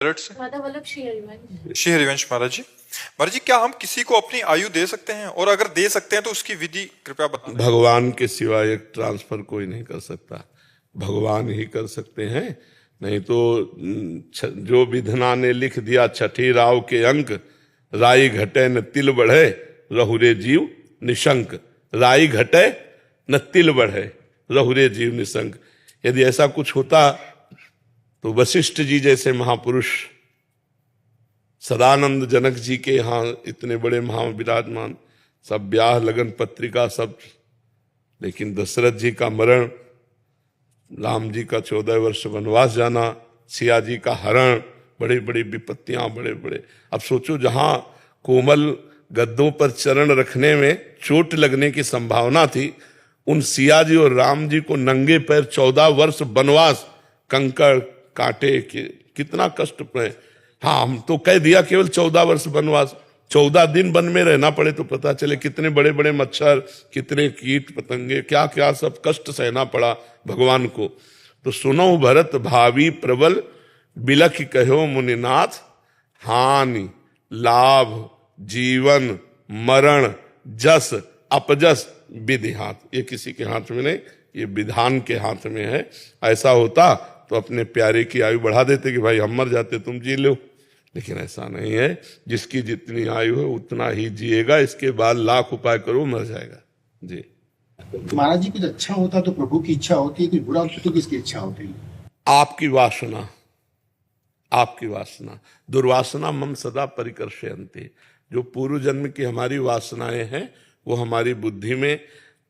से माता वल्लभ श्री हरिवंश। श्री हरिवंश महाराज जी। महाराज जी, क्या हम किसी को अपनी आयु दे सकते हैं, और अगर दे सकते हैं तो उसकी विधि कृपया बताएं। भगवान के सिवा एक ट्रांसफर कोई नहीं कर सकता, भगवान ही कर सकते हैं। नहीं तो जो विधना ने लिख दिया छठी राव के अंक, राई घटे न तिल बढ़े रहुरे जीव निशंक। राई घटे न तिल बढ़े रहुरे जीव निशंक। यदि ऐसा कुछ होता तो वशिष्ठ जी जैसे महापुरुष, सदानंद जनक जी के यहाँ इतने बड़े महाविराजमान, सब ब्याह लगन पत्रिका सब, लेकिन दशरथ जी का मरण, राम जी का 14 वर्ष वनवास जाना, सिया जी का हरण, बड़ी बड़ी विपत्तियां, बड़े बड़े। अब सोचो, जहां कोमल गद्दों पर चरण रखने में चोट लगने की संभावना थी, उन सिया जी और राम जी को नंगे पैर 14 वर्ष वनवास, कंकड़ कांटे के, कितना कष्ट पड़े। हाँ, हम तो कह दिया केवल 14 वर्ष वनवास, 14 दिन वन में रहना पड़े तो पता चले कितने बड़े बड़े मच्छर, कितने कीट पतंगे, क्या क्या सब कष्ट सहना पड़ा भगवान को। तो सुनो भरत भावी प्रबल, बिलख कहो मुनिनाथ, हानि लाभ जीवन मरण जस अपजस विधि हाथ। ये किसी के हाथ में नहीं, ये विधान के हाथ में है। ऐसा होता तो अपने प्यारे की आयु बढ़ा देते कि भाई हम मर जाते तुम जी लो, लेकिन ऐसा नहीं है। जिसकी जितनी आयु है उतना ही जिएगा, इसके बाद लाख उपाय करो मर जाएगा जी। महाराज जी, कुछ अच्छा होता तो प्रभु की इच्छा होती है, कुछ बुरा होता तो किसकी इच्छा होती है? आपकी वासना, आपकी वासना। दुर्वासना मम सदा परिकर्षयन्ति। जो पूर्व जन्म की हमारी वासनाएं हैं वो हमारी बुद्धि में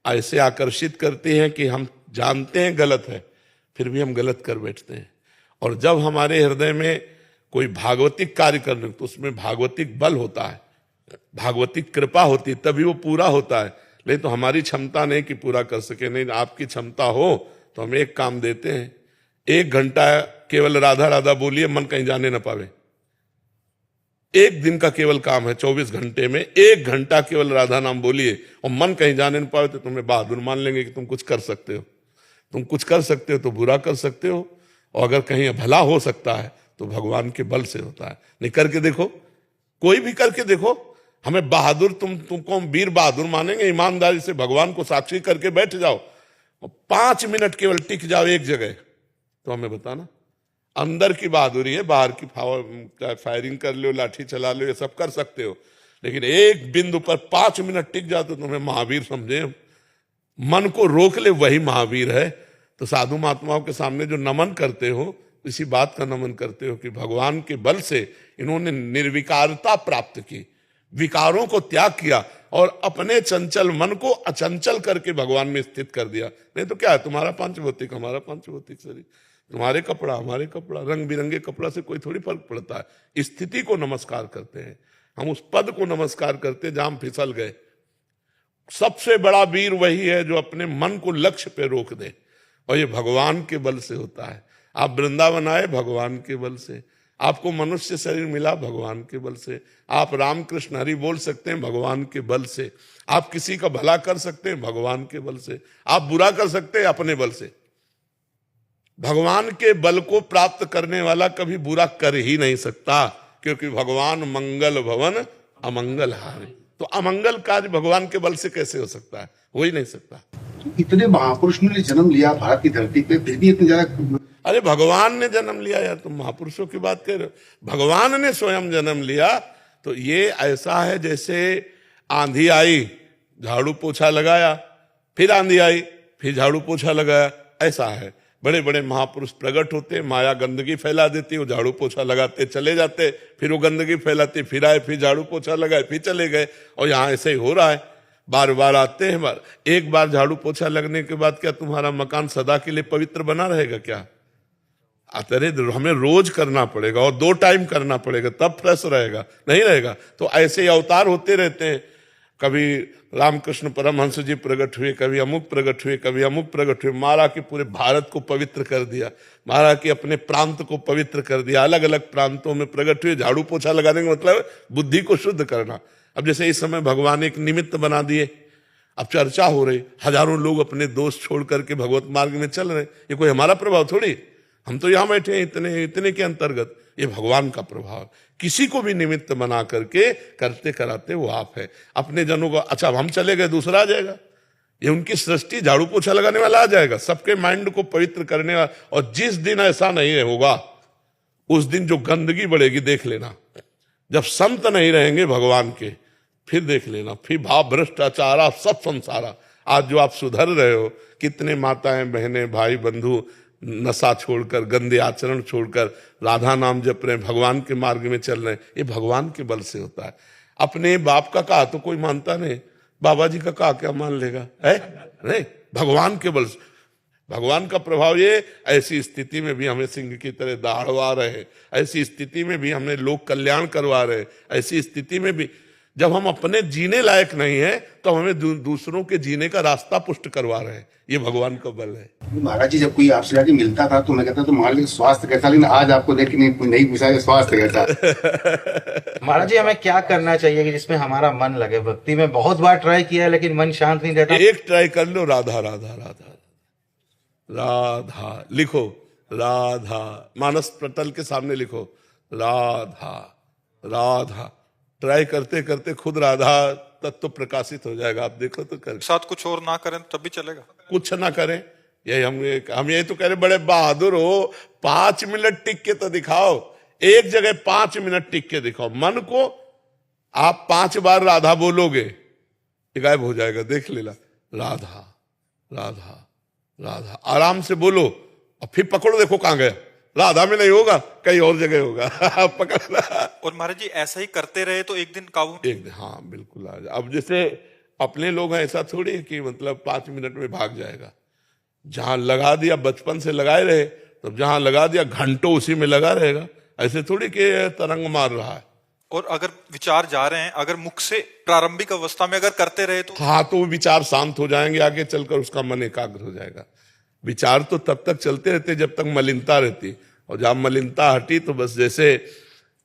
ऐसे आकर्षित करती हैं कि हम जानते हैं गलत है, फिर भी हम गलत कर बैठते हैं। और जब हमारे हृदय में कोई भागवतिक कार्य करने, तो उसमें भागवतिक बल होता है, भागवतिक कृपा होती है, तभी वो पूरा होता है। नहीं तो हमारी क्षमता नहीं कि पूरा कर सके। नहीं, आपकी क्षमता हो तो हम एक काम देते हैं, 1 घंटा केवल राधा राधा बोलिए, मन कहीं जाने ना पावे। 1 दिन का केवल काम है, 24 घंटे में 1 घंटा केवल राधा नाम बोलिए और मन कहीं जाने ना पावे, तो तुम्हें बहादुर मान लेंगे कि तुम कुछ कर सकते हो। तुम कुछ कर सकते हो तो बुरा कर सकते हो, और अगर कहीं भला हो सकता है तो भगवान के बल से होता है। नहीं, करके देखो, कोई भी करके देखो। हमें बहादुर, तुमको हम वीर बहादुर मानेंगे। ईमानदारी से भगवान को साक्षी करके बैठ जाओ और 5 मिनट केवल टिक जाओ एक जगह, तो हमें बताना। अंदर की बहादुरी है, बाहर की फायरिंग कर लो, लाठी चला लो, ये सब कर सकते हो, लेकिन एक बिंदु पर 5 मिनट टिक जाओ तो तुम्हें महावीर समझे। मन को रोक ले, वही महावीर है। तो साधु महात्माओं के सामने जो नमन करते हो, इसी बात का नमन करते हो कि भगवान के बल से इन्होंने निर्विकारता प्राप्त की, विकारों को त्याग किया और अपने चंचल मन को अचंचल करके भगवान में स्थित कर दिया। नहीं तो क्या है, तुम्हारा पंचभौतिक हमारा पंचभौतिक शरीर, तुम्हारे कपड़ा हमारे कपड़ा, रंग बिरंगे कपड़ा से कोई थोड़ी फर्क पड़ता है। स्थिति को नमस्कार करते हैं हम, उस पद को नमस्कार करते हैं जहां हम फिसल गए। सबसे बड़ा वीर वही है जो अपने मन को लक्ष्य पे रोक दे, और ये भगवान के बल से होता है। आप वृंदावन आए भगवान के बल से, आपको मनुष्य शरीर मिला भगवान के बल से, आप रामकृष्ण हरि बोल सकते हैं भगवान के बल से, आप किसी का भला कर सकते हैं भगवान के बल से, आप बुरा कर सकते हैं अपने बल से। भगवान के बल को प्राप्त करने वाला कभी बुरा कर ही नहीं सकता, क्योंकि भगवान मंगल भवन अमंगल हारे। तो अमंगल कार्य भगवान के बल से कैसे हो सकता है? हो ही नहीं सकता। इतने महापुरुषों ने जन्म लिया भारत की धरती पे, फिर भी इतने ज्यादा। अरे भगवान ने जन्म लिया यार, तुम महापुरुषों की बात कर रहे हो। भगवान ने स्वयं जन्म लिया। तो ये ऐसा है जैसे आंधी आई, झाड़ू पोछा लगाया, फिर आंधी आई, फिर झाड़ू पोछा लगाया, ऐसा है। बड़े बड़े महापुरुष प्रकट होते, माया गंदगी फैला देती, वो झाड़ू पोछा लगाते चले जाते, फिर वो गंदगी फैलाते, फिर आए, फिर झाड़ू पोछा लगाए, फिर चले गए। और यहाँ ऐसे ही हो रहा है, बार बार आते हैं। एक बार झाड़ू पोछा लगने के बाद क्या तुम्हारा मकान सदा के लिए पवित्र बना रहेगा क्या? अरे हमें रोज करना पड़ेगा और 2 टाइम करना पड़ेगा, तब फ्रेश रहेगा, नहीं रहेगा। तो ऐसे ही अवतार होते रहते हैं। कभी रामकृष्ण परमहंस जी प्रकट हुए, कभी अमुक प्रकट हुए, कभी अमुक प्रकट हुए। महाराज के पूरे भारत को पवित्र कर दिया, महाराज के अपने प्रांत को पवित्र कर दिया, अलग अलग प्रांतों में प्रकट हुए। झाड़ू पोछा लगाने का मतलब बुद्धि को शुद्ध करना। अब जैसे इस समय भगवान एक निमित्त बना दिए, अब चर्चा हो रही, हजारों लोग अपने दोस्त छोड़ करके भगवत मार्ग में चल रहे। ये कोई हमारा प्रभाव थोड़ी, हम तो यहाँ बैठे हैं इतने के अंतर्गत। ये भगवान का प्रभाव। किसी को भी निमित्त बना करके करते कराते वो आप है। अपने जनों को, अच्छा हम चले गए दूसरा आ जाएगा, ये उनकी सृष्टि, झाड़ू पोछा लगाने वाला आ जाएगा, सबके माइंड को पवित्र करने वाला। और जिस दिन ऐसा नहीं होगा उस दिन जो गंदगी बढ़ेगी देख लेना। जब संत नहीं रहेंगे भगवान के, फिर देख लेना, फिर भाव भ्रष्टाचारा सब संसारा। आज जो आप सुधर रहे हो, कितने माताएं बहनें भाई बंधु नशा छोड़कर, गंदे आचरण छोड़कर राधा नाम जप रहे हैं, भगवान के मार्ग में चल रहे हैं, ये भगवान के बल से होता है। अपने बाप का कहा तो कोई मानता नहीं, बाबा जी का कहा क्या मान लेगा, है नहीं, भगवान के बल से। भगवान का प्रभाव ये, ऐसी स्थिति में भी हमें सिंह की तरह दहाड़वा रहे हैं, ऐसी स्थिति में भी हमें लोक कल्याण करवा रहे हैं, ऐसी स्थिति में भी जब हम अपने जीने लायक नहीं है तो हमें दूसरों के जीने का रास्ता पुष्ट करवा रहे हैं। ये भगवान का बल है। महाराज जी जब कोई आपसे जाके मिलता था तो मैं कहता तो मान लीजिए स्वास्थ्य कैसा, लेकिन आज आपको देख के नहीं पूछा स्वास्थ्य कैसा। महाराज जी हमें क्या करना चाहिए कि जिसमें हमारा मन लगे? भक्ति में बहुत बार ट्राई किया है लेकिन मन शांत नहीं रहता। एक ट्राई कर लो, राधा राधा राधा राधा लिखो, राधा मानस पटल के सामने लिखो, राधा राधा। ट्राई करते करते खुद राधा तत्व प्रकाशित हो जाएगा। आप देखो तो कर साथ कुछ और ना करें तब भी चलेगा, कुछ ना करें। यही हम ये तो कह रहे बड़े बहादुर हो, 5 मिनट टिक के तो दिखाओ, एक जगह 5 मिनट टिक के दिखाओ। मन को आप 5 बार राधा बोलोगे, ये गायब हो जाएगा, देख लेना। राधा राधा राधा आराम से बोलो और फिर पकड़ो, देखो कहां गया। राधा में नहीं होगा, कहीं और जगह होगा। पकड़ना। और महाराज जी ऐसा ही करते रहे तो एक दिन काबू, एक दिन, हाँ बिल्कुल आ जाए। अब जैसे अपने लोग हैं, ऐसा थोड़ी है कि मतलब 5 मिनट में भाग जाएगा। जहां लगा दिया, बचपन से लगाए रहे, तो जहां लगा दिया घंटों उसी में लगा रहेगा। ऐसे थोड़ी कि तरंग मार रहा है। और अगर विचार जा रहे हैं, अगर मुख से प्रारंभिक अवस्था में अगर करते रहे तो हाँ, तो वो विचार शांत हो जाएंगे, आगे चलकर उसका मन एकाग्र हो जाएगा। विचार तो तब तक चलते रहते जब तक मलिनता रहती, और जब मलिनता हटी तो बस जैसे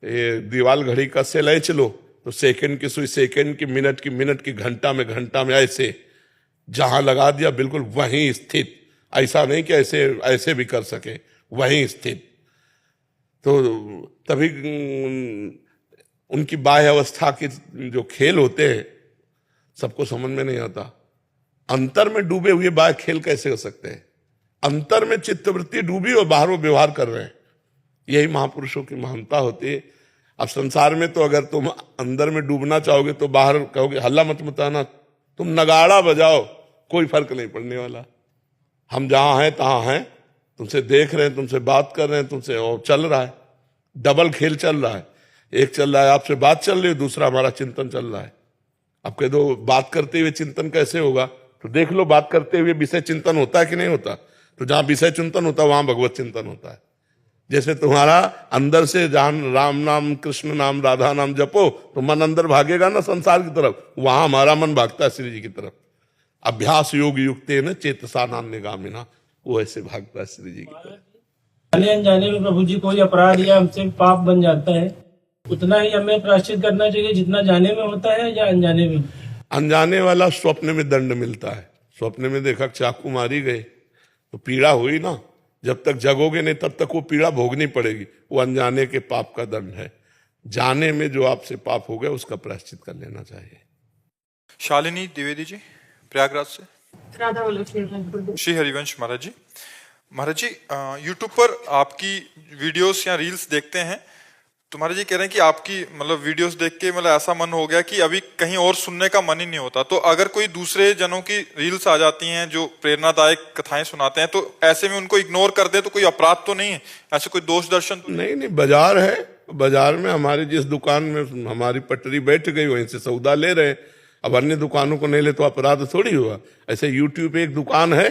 दीवाल घड़ी का सेलाई चलो, तो सेकंड की सुई सेकंड की, मिनट की घंटा में ऐसे जहां लगा दिया बिल्कुल वहीं स्थित। ऐसा नहीं कि ऐसे भी कर सके, वहीं स्थित। तो तभी उनकी बाह्य अवस्था के जो खेल होते हैं सबको समझ में नहीं आता। अंतर में डूबे हुए बाह्य खेल कैसे हो सकते हैं? अंतर में चित्तवृत्ति डूबी और बाहर वो व्यवहार कर रहे हैं। यही महापुरुषों की महानता होती है। अब संसार में तो अगर तुम अंदर में डूबना चाहोगे तो बाहर कहोगे हल्ला मत मचाना, तुम नगाड़ा बजाओ, कोई फर्क नहीं पड़ने वाला। हम जहां हैं तहां हैं, तुमसे देख रहे हैं, तुमसे बात कर रहे हैं, तुमसे और चल रहा है, डबल खेल चल रहा है। एक चल रहा है आपसे बात चल रही है, दूसरा हमारा चिंतन चल रहा है। अब कह दो बात करते हुए चिंतन कैसे होगा, तो देख लो बात करते हुए विषय चिंतन होता है कि नहीं होता। तो जहां विषय चिंतन होता है वहां भगवत चिंतन होता है। जैसे तुम्हारा अंदर से जहां राम नाम कृष्ण नाम राधा नाम जपो तो मन अंदर भागेगा ना संसार की तरफ, वहां हमारा मन भागता है श्री जी की तरफ। अभ्यास योग युक्ते न चेतसा नान्यगामिना, वो ऐसे भागता है श्री जी की तरफ। जाने अनजाने में प्रभु जी कोई अपराध या हमसे पाप बन जाता है, उतना ही हमें प्रायश्चित करना चाहिए जितना जाने में होता है या अनजाने में? अनजाने वाला स्वप्न में दंड मिलता है। स्वप्न में देखा चाकू मारी गए तो पीड़ा हुई ना, जब तक जगोगे नहीं तब तक वो पीड़ा भोगनी पड़ेगी। वो अनजाने के पाप का दंड है। जाने में जो आपसे पाप हो गया उसका प्रायश्चित कर लेना चाहिए। शालिनी द्विवेदी जी प्रयागराज से। राधा वल्लभ श्री हरिवंश महाराज जी। महाराज जी यूट्यूब पर आपकी वीडियोस या रील्स देखते हैं तो महाराज जी कह रहे हैं कि आपकी मतलब वीडियोस देख के मतलब ऐसा मन हो गया कि अभी कहीं और सुनने का मन ही नहीं होता। तो अगर कोई दूसरे जनों की रील्स आ जाती हैं जो प्रेरणादायक कथाएं सुनाते हैं तो ऐसे में उनको इग्नोर कर दे तो कोई अपराध तो नहीं है, ऐसे कोई दोष दर्शन तो नहीं, बाजार है, बाजार में हमारी जिस दुकान में हमारी पटरी बैठ गई वहीं से सौदा ले रहे हैं। अब अन्य दुकानों को नहीं ले तो अपराध थोड़ी हुआ। ऐसे यूट्यूब एक दुकान है,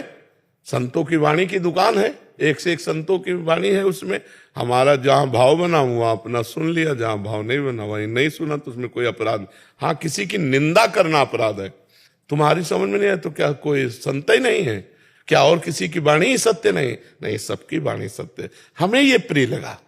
संतों की वाणी की दुकान है, एक से एक संतों की वाणी है। उसमें हमारा जहां भाव बना हुआ अपना सुन लिया, जहां भाव नहीं बना वहीं नहीं सुना, तो उसमें कोई अपराध। हाँ, किसी की निंदा करना अपराध है। तुम्हारी समझ में नहीं है तो क्या कोई संत ही नहीं है क्या? और किसी की वाणी ही सत्य नहीं? नहीं, सबकी वाणी सत्य। हमें ये प्रिय लगा,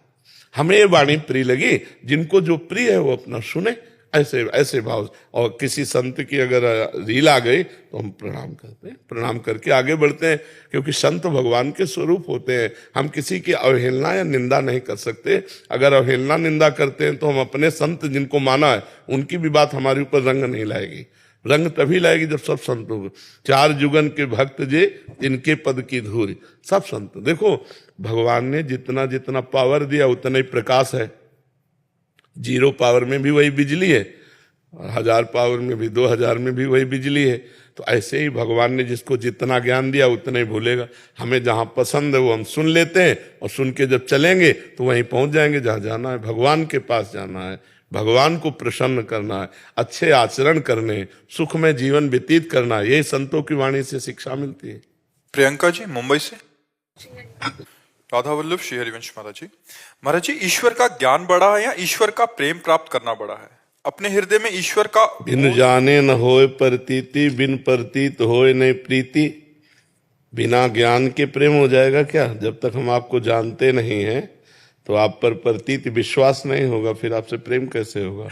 हमें ये वाणी प्रिय लगी। जिनको जो प्रिय है वो अपना सुने, ऐसे ऐसे भाव। और किसी संत की अगर रील आ गई तो हम प्रणाम करते हैं, प्रणाम करके आगे बढ़ते हैं, क्योंकि संत भगवान के स्वरूप होते हैं। हम किसी की अवहेलना या निंदा नहीं कर सकते। अगर अवहेलना निंदा करते हैं तो हम अपने संत जिनको माना है उनकी भी बात हमारे ऊपर रंग नहीं लाएगी। रंग तभी लाएगी जब सब संत होंगे। 4 जुगन के भक्त जे इनके पद की धूल, सब संत। देखो भगवान ने जितना जितना पावर दिया उतना ही प्रकाश है। 0 पावर में भी वही बिजली है, और 1000 पावर में भी, 2000 में भी वही बिजली है। तो ऐसे ही भगवान ने जिसको जितना ज्ञान दिया उतना ही भूलेगा। हमें जहां पसंद है वो हम सुन लेते हैं, और सुन के जब चलेंगे तो वहीं पहुंच जाएंगे जहां जाना है। भगवान के पास जाना है, भगवान को प्रसन्न करना है, अच्छे आचरण करने, सुख में जीवन व्यतीत करना है। यही संतों की वाणी से शिक्षा मिलती है। प्रियंका जी मुंबई से। राधा वल्लभ श्री हरिवंश महाराज जी। महाराज जी, ईश्वर का ज्ञान बड़ा है या ईश्वर का प्रेम प्राप्त करना बड़ा है? अपने हृदय में ईश्वर का बिन जाने न होए प्रतीति, बिन प्रतीत होए नहीं प्रीति। बिना ज्ञान के प्रेम हो जाएगा क्या? जब तक हम आपको जानते नहीं हैं तो आप पर प्रतीत विश्वास नहीं होगा, फिर आपसे प्रेम कैसे होगा?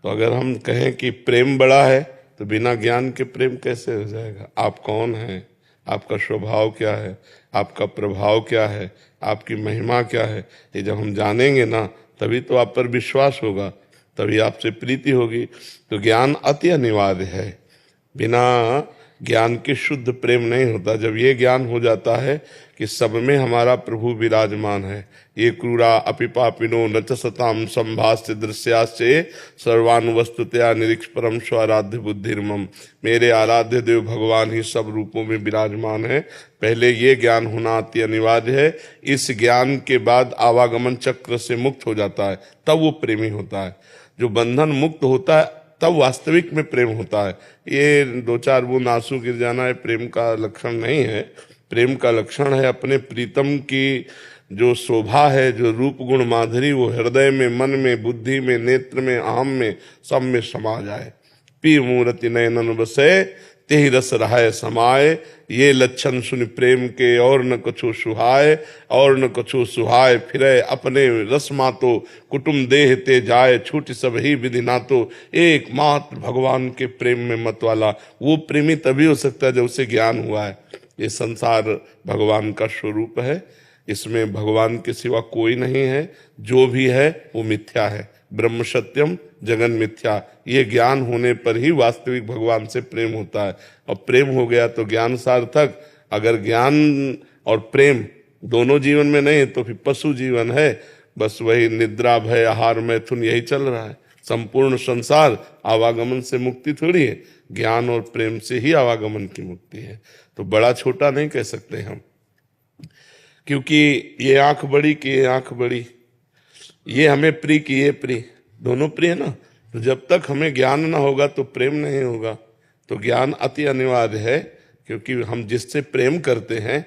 तो अगर हम कहें कि प्रेम बड़ा है तो बिना ज्ञान के प्रेम कैसे हो जाएगा? आप कौन हैं, आपका स्वभाव क्या है, आपका प्रभाव क्या है, आपकी महिमा क्या है, ये जब हम जानेंगे ना तभी तो आप पर विश्वास होगा, तभी आपसे प्रीति होगी। तो ज्ञान अति अनिवार्य है। बिना ज्ञान के शुद्ध प्रेम नहीं होता। जब ये ज्ञान हो जाता है कि सब में हमारा प्रभु विराजमान है, ये क्रूरा अपि पापिनो न च सताम संभाष्य दृश्याश्चे सर्वानुवस्तुतया निरीक्ष परम स्वाराध्य बुद्धिर्मम। मेरे आराध्य देव भगवान ही सब रूपों में विराजमान है। पहले ये ज्ञान होना अति अनिवार्य है। इस ज्ञान के बाद आवागमन चक्र से मुक्त हो जाता है, तब वो प्रेमी होता है। जो बंधन मुक्त होता है तब वास्तविक में प्रेम होता है। ये 2-4 बूंद आंसू गिर जाना है प्रेम का लक्षण नहीं है। प्रेम का लक्षण है अपने प्रीतम की जो शोभा है, जो रूप गुण माधुरी, वो हृदय में, मन में, बुद्धि में, नेत्र में, आम में, सब में समा जाए। पी मूर्ति नयनन बसे तेहि रस रहाय समाये। ये लक्षण सुन प्रेम के और न कछु सुहाय, और न कछु सुहाय फिरे अपने रस मातो कुटुम देह ते जाए। छूट सब ही विधि नातो एकमात्र भगवान के प्रेम में मत वाला वो प्रेमी तभी हो सकता है जब उसे ज्ञान हुआ है। ये संसार भगवान का स्वरूप है, इसमें भगवान के सिवा कोई नहीं है। जो भी है वो मिथ्या है। ब्रह्म सत्यम जगन मिथ्या। ये ज्ञान होने पर ही वास्तविक भगवान से प्रेम होता है। और प्रेम हो गया तो ज्ञान सार्थक। अगर ज्ञान और प्रेम दोनों जीवन में नहीं तो फिर पशु जीवन है। बस वही निद्रा भय आहार मैथुन यही चल रहा है। संपूर्ण संसार आवागमन से मुक्ति थोड़ी है, ज्ञान और प्रेम से ही आवागमन की मुक्ति है। तो बड़ा छोटा नहीं कह सकते हम, क्योंकि ये आंख बड़ी कि ये आंख बड़ी, ये हमें प्रिय कि ये प्रिय, दोनों प्रिय ना। तो जब तक हमें ज्ञान ना होगा तो प्रेम नहीं होगा। तो ज्ञान अति अनिवार्य है, क्योंकि हम जिससे प्रेम करते हैं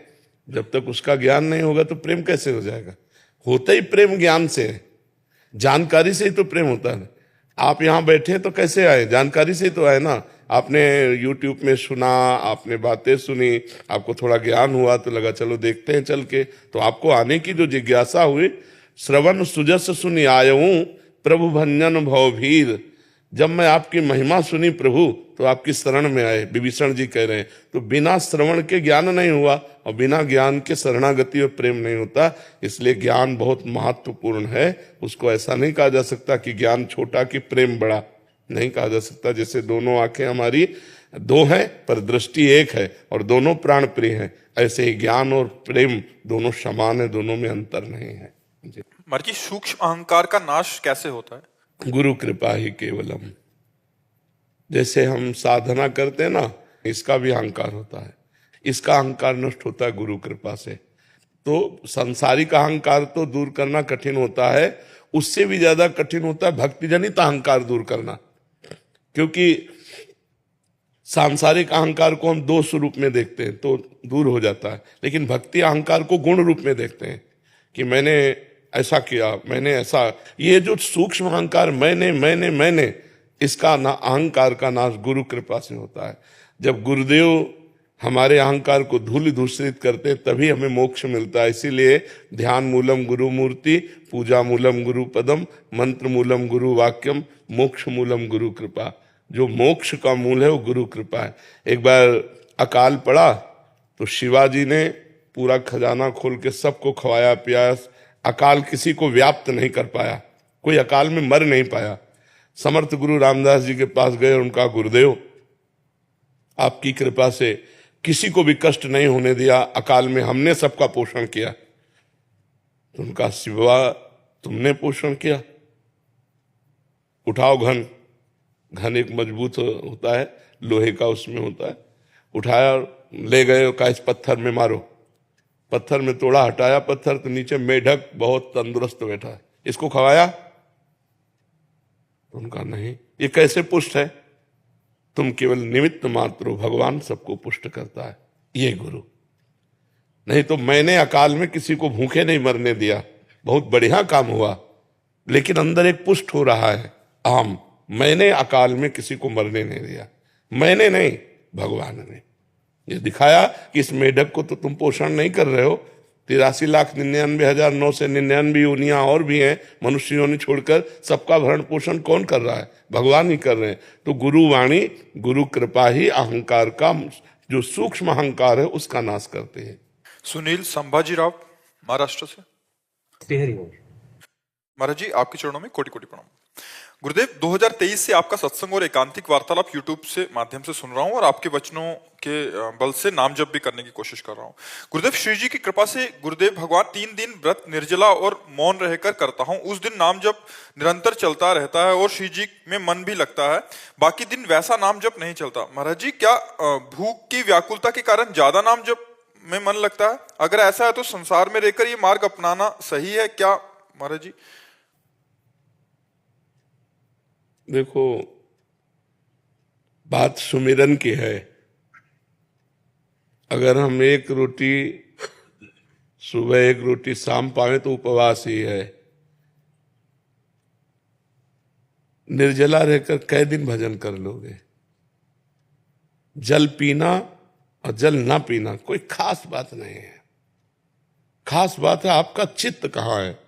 जब तक उसका ज्ञान नहीं होगा तो प्रेम कैसे हो जाएगा? होता ही प्रेम ज्ञान से है, जानकारी से ही तो प्रेम होता है। आप यहाँ बैठे तो कैसे आए? जानकारी से ही तो आए ना। आपने YouTube में सुना, आपने बातें सुनी, आपको थोड़ा ज्ञान हुआ तो लगा चलो देखते हैं चल के। तो आपको आने की जो जिज्ञासा हुई, श्रवण सुजस सुनी आयऊं प्रभु भंजन भवभीर। जब मैं आपकी महिमा सुनी प्रभु तो आपकी शरण में आए, विभीषण जी कह रहे हैं। तो बिना श्रवण के ज्ञान नहीं हुआ, और बिना ज्ञान के शरणागति और प्रेम नहीं होता। इसलिए ज्ञान बहुत महत्वपूर्ण है। उसको ऐसा नहीं कहा जा सकता कि ज्ञान छोटा कि प्रेम बड़ा, नहीं कहा जा सकता। जैसे दोनों आंखें हमारी दो हैं पर दृष्टि एक है, और दोनों प्राण प्रिय हैं, ऐसे ही ज्ञान और प्रेम दोनों समान है, दोनों में अंतर नहीं है। महाराज जी, सूक्ष्म अहंकार का नाश कैसे होता है? गुरु कृपा ही केवलम। जैसे हम साधना करते हैं ना, इसका भी अहंकार होता है, इसका अहंकार नष्ट होता है गुरु कृपा से। तो सांसारिक अहंकार तो दूर करना कठिन होता है, उससे भी ज्यादा कठिन होता है भक्ति जनित अहंकार दूर करना। क्योंकि सांसारिक अहंकार को हम दोष रूप में देखते हैं तो दूर हो जाता है, लेकिन भक्ति अहंकार को गुण रूप में देखते हैं कि मैंने ऐसा किया, मैंने ऐसा। ये जो सूक्ष्म अहंकार मैंने, इसका ना अहंकार का नाश गुरु कृपा से होता है। जब गुरुदेव हमारे अहंकार को धूल दूषित करते हैं, तभी हमें मोक्ष मिलता है। इसीलिए ध्यान मूलम गुरु मूर्ति, पूजा मूलम गुरु पदम, मंत्र मूलम गुरु वाक्यम, मोक्ष मूलम गुरु कृपा। जो मोक्ष का मूल है वो गुरु कृपा है। एक बार अकाल पड़ा तो शिवाजी ने पूरा खजाना खोल के सबको खवाया पियाया। अकाल किसी को व्याप्त नहीं कर पाया, कोई अकाल में मर नहीं पाया। समर्थ गुरु रामदास जी के पास गए, उनका गुरुदेव आपकी कृपा से किसी को भी कष्ट नहीं होने दिया, अकाल में हमने सबका पोषण किया। तो उनका शिवा तुमने पोषण किया, उठाओ घन। घन एक मजबूत होता है, लोहे का उसमें होता है। उठाया ले गए, कहा इस पत्थर में मारो। पत्थर में तोड़ा, हटाया पत्थर तो नीचे मेढक बहुत तंदुरुस्त बैठा है, इसको खवाया। तो उनका नहीं, ये कैसे पुष्ट है? तुम केवल निमित्त मात्र हो, भगवान सबको पुष्ट करता है, ये गुरु। नहीं तो मैंने अकाल में किसी को भूखे नहीं मरने दिया, बहुत बढ़िया काम हुआ, लेकिन अंदर एक पुष्ट हो रहा है अहम। मैंने अकाल में किसी को मरने नहीं दिया, मैंने नहीं, भगवान ने। ये दिखाया कि इस मेढक को तो तुम पोषण नहीं कर रहे हो। 83,99,999 योनियां और भी हैं मनुष्य योनि छोड़कर, सबका भरण पोषण कौन कर रहा है? भगवान ही कर रहे हैं। तो गुरु वाणी, गुरु कृपा ही अहंकार का, जो सूक्ष्म अहंकार है उसका नाश करते हैं। सुनील संभाजीराव महाराष्ट्र से। महाराज जी, आपके चरणों में कोटि कोटि प्रणाम। गुरुदेव, 2023 से आपका सत्संग और एकांतिक वार्तालाप यूट्यूब से माध्यम से सुन रहा हूं और आपके वचनों के बल से नाम जप भी करने की कोशिश कर रहा हूं। गुरुदेव, श्री जी की कृपा से गुरुदेव भगवान 3 दिन व्रत निर्जला और मौन रहकर करता हूं। उस दिन नाम जप निरंतर चलता रहता है और श्री जी में मन भी लगता है, बाकी दिन वैसा नाम जप नहीं चलता। महाराज जी, क्या भूख की व्याकुलता के कारण ज्यादा नाम जप में मन लगता है? अगर ऐसा है तो संसार में रहकर ये मार्ग अपनाना सही है क्या महाराज जी? देखो, बात सुमिरन की है। अगर हम एक रोटी सुबह, एक रोटी शाम पावे तो उपवास ही है। निर्जला रहकर कै दिन भजन कर लोगे? जल पीना और जल ना पीना कोई खास बात नहीं है। खास बात है आपका चित्त कहाँ है।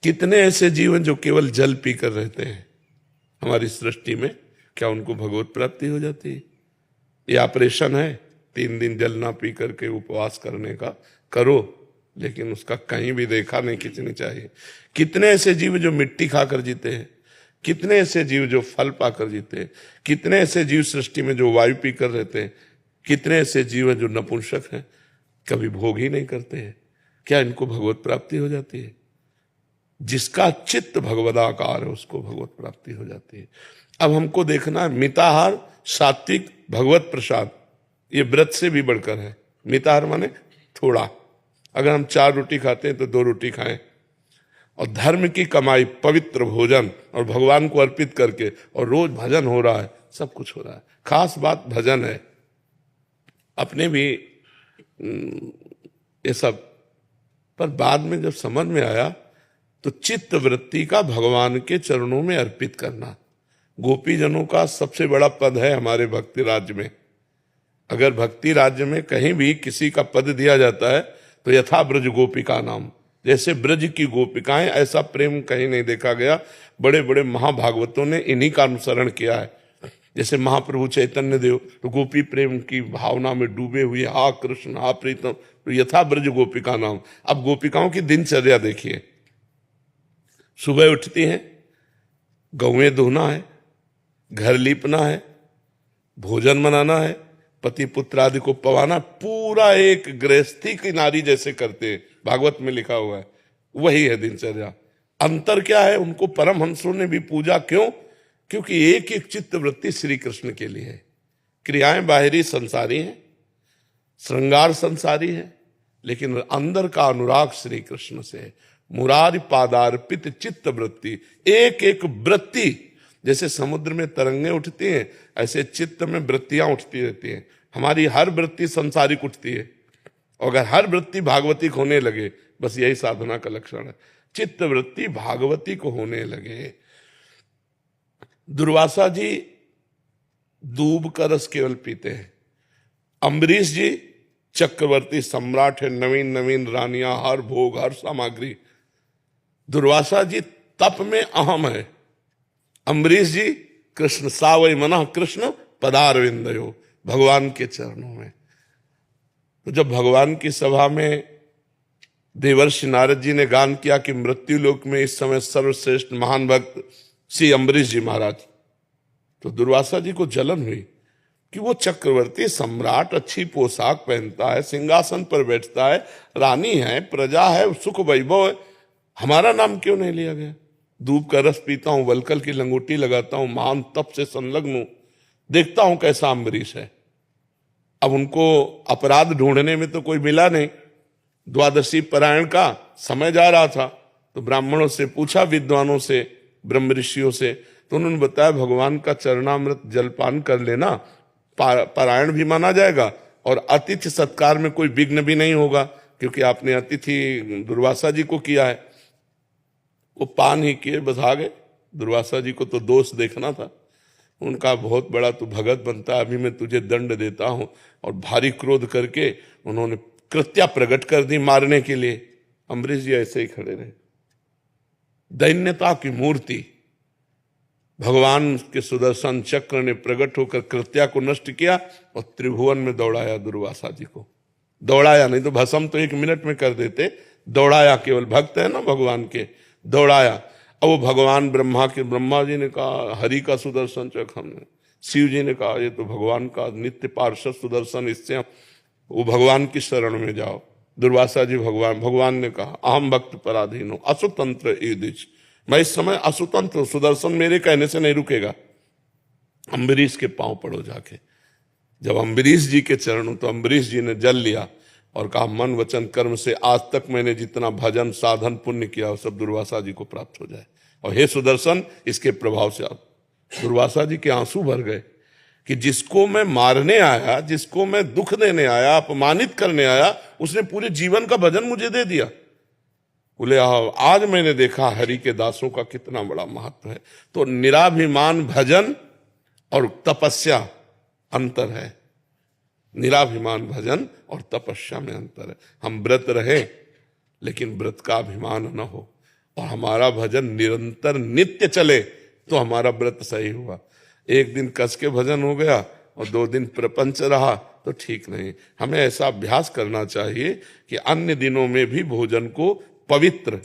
कितने ऐसे जीवन जो केवल जल पीकर रहते हैं हमारी सृष्टि में, क्या उनको भगवत प्राप्ति हो जाती है? ये ऑपरेशन है 3 दिन जल ना पी करके उपवास करने का, करो, लेकिन उसका कहीं भी देखा नहीं खींचनी चाहिए। कितने ऐसे जीव जो मिट्टी खाकर जीते हैं, कितने ऐसे जीव जो फल पाकर जीते हैं, कितने ऐसे जीव सृष्टि में जो वायु पीकर रहते हैं, कितने ऐसे जीव जो नपुंसक हैं, कभी भोग ही नहीं करते हैं। क्या इनको भगवत प्राप्ति हो जाती है? जिसका चित्त भगवदाकार है उसको भगवत प्राप्ति हो जाती है। अब हमको देखना है, मिताहार, सात्विक, भगवत प्रसाद, ये व्रत से भी बढ़कर है। मिताहार माने थोड़ा, अगर हम 4 रोटी खाते हैं तो 2 रोटी खाएं, और धर्म की कमाई, पवित्र भोजन और भगवान को अर्पित करके, और रोज भजन हो रहा है, सब कुछ हो रहा है। खास बात भजन है। अपने भी ये सब, पर बाद में जब समझ में आया तो चित्त वृत्ति का भगवान के चरणों में अर्पित करना गोपी जनों का सबसे बड़ा पद है हमारे भक्ति राज्य में। अगर भक्ति राज्य में कहीं भी किसी का पद दिया जाता है तो यथा ब्रज गोपिका नाम, जैसे ब्रज की गोपिकाएं, ऐसा प्रेम कहीं नहीं देखा गया। बड़े बड़े महाभागवतों ने इन्हीं का अनुसरण किया है। जैसे महाप्रभु चैतन्य देव तो गोपी प्रेम की भावना में डूबे हुए, हा कृष्ण हा प्रीतम, तो यथा ब्रज गोपिका नाम। अब गोपिकाओं की दिनचर्या देखिए, सुबह उठती हैं, गौएं धोना है, घर लीपना है, भोजन बनाना है, पति पुत्र आदि को पवाना, पूरा एक गृहस्थी की नारी जैसे करते हैं, भागवत में लिखा हुआ है, वही है दिनचर्या। अंतर क्या है? उनको परमहंसों ने भी पूजा क्यों? क्योंकि एक एक चित्त वृत्ति श्री कृष्ण के लिए है। क्रियाएं बाहरी संसारी हैं, श्रृंगार संसारी है, लेकिन अंदर का अनुराग श्री कृष्ण से है। मुरारी पादार्पित चित्त वृत्ति, एक एक वृत्ति, जैसे समुद्र में तरंगें उठती हैं ऐसे चित्त में वृत्तियां उठती रहती हैं। हमारी हर वृत्ति संसारिक उठती है, और अगर हर वृत्ति भागवतिक होने लगे, बस यही साधना का लक्षण है, चित्त वृत्ति भागवतिक होने लगे। दुर्वासा जी दूब का रस केवल पीते हैं, अम्बरीश जी चक्रवर्ती सम्राट है, नवीन नवीन रानियां, हर भोग हर सामग्री। दुर्वासा जी तप में अहम है। अम्बरीश जी कृष्ण सावई मना कृष्ण पदारविंदयो, भगवान के चरणों में। तो जब भगवान की सभा में देवर्षि नारद जी ने गान किया कि मृत्यु लोक में इस समय सर्वश्रेष्ठ महान भक्त श्री अम्बरीश जी महाराज, तो दुर्वासा जी को जलन हुई कि वो चक्रवर्ती सम्राट, अच्छी पोशाक पहनता है, सिंहासन पर बैठता है, रानी है, प्रजा है, सुख वैभव है, हमारा नाम क्यों नहीं लिया गया? दूब का रस पीता हूं, वलकल की लंगोटी लगाता हूं, महान तप से संलग्न हूं, देखता हूं कैसा अम्बरीश है। अब उनको अपराध ढूंढने में तो कोई मिला नहीं। द्वादशी पारायण का समय जा रहा था, तो ब्राह्मणों से पूछा, विद्वानों से, ब्रह्म ऋषियों से, तो उन्होंने बताया भगवान का चरणामृत जलपान कर लेना, पारायण भी माना जाएगा और अतिथि सत्कार में कोई विघ्न भी नहीं होगा, क्योंकि आपने अतिथि दुर्वासा जी को किया है। वो पान ही किए, बस आ गए। दुर्वासा जी को तो दोष देखना था। उनका बहुत बड़ा तू भगत बनता है, अभी मैं तुझे दंड देता हूं। और भारी क्रोध करके उन्होंने कृत्या प्रकट कर दी मारने के लिए। अम्बरीश जी ऐसे ही खड़े रहे, दैन्यता की मूर्ति। भगवान के सुदर्शन चक्र ने प्रकट होकर कृत्या को नष्ट किया और त्रिभुवन में दौड़ाया दुर्वासा जी को। दौड़ाया नहीं तो भस्म तो 1 मिनट में कर देते, दौड़ाया। केवल भक्त है ना भगवान के, दौड़ाया। अब वो भगवान ब्रह्मा जी ने कहा हरि का सुदर्शन चक्र हमने, शिव जी ने कहा ये तो भगवान का नित्य पार्षद सुदर्शन, इससे वो भगवान की शरण में जाओ। दुर्वासा जी भगवान ने कहा अहम भक्त पराधीन हो असुतंत्र ईदिश, मैं इस समय असुतंत्र हूं, सुदर्शन मेरे कहने से नहीं रुकेगा। अम्बरीश के पांव पड़ो जाके। जब अम्बरीश जी के चरणों, तो अम्बरीश जी ने जल लिया और कहा मन वचन कर्म से आज तक मैंने जितना भजन साधन पुण्य किया वो सब दुर्वासा जी को प्राप्त हो जाए। और हे सुदर्शन, इसके प्रभाव से आप। दुर्वासा जी के आंसू भर गए कि जिसको मैं मारने आया, जिसको मैं दुख देने आया, अपमानित करने आया, उसने पूरे जीवन का भजन मुझे दे दिया। बोले आज मैंने देखा हरि के दासों का कितना बड़ा महत्व है। तो निराभिमान भजन और तपस्या अंतर है। निराभिमान भजन और तपस्या में अंतर है। हम व्रत रहे लेकिन व्रत का अभिमान न हो और हमारा भजन निरंतर नित्य चले तो हमारा व्रत सही हुआ। एक दिन कस के भजन हो गया और 2 दिन प्रपंच रहा तो ठीक नहीं। हमें ऐसा अभ्यास करना चाहिए कि अन्य दिनों में भी भोजन को पवित्र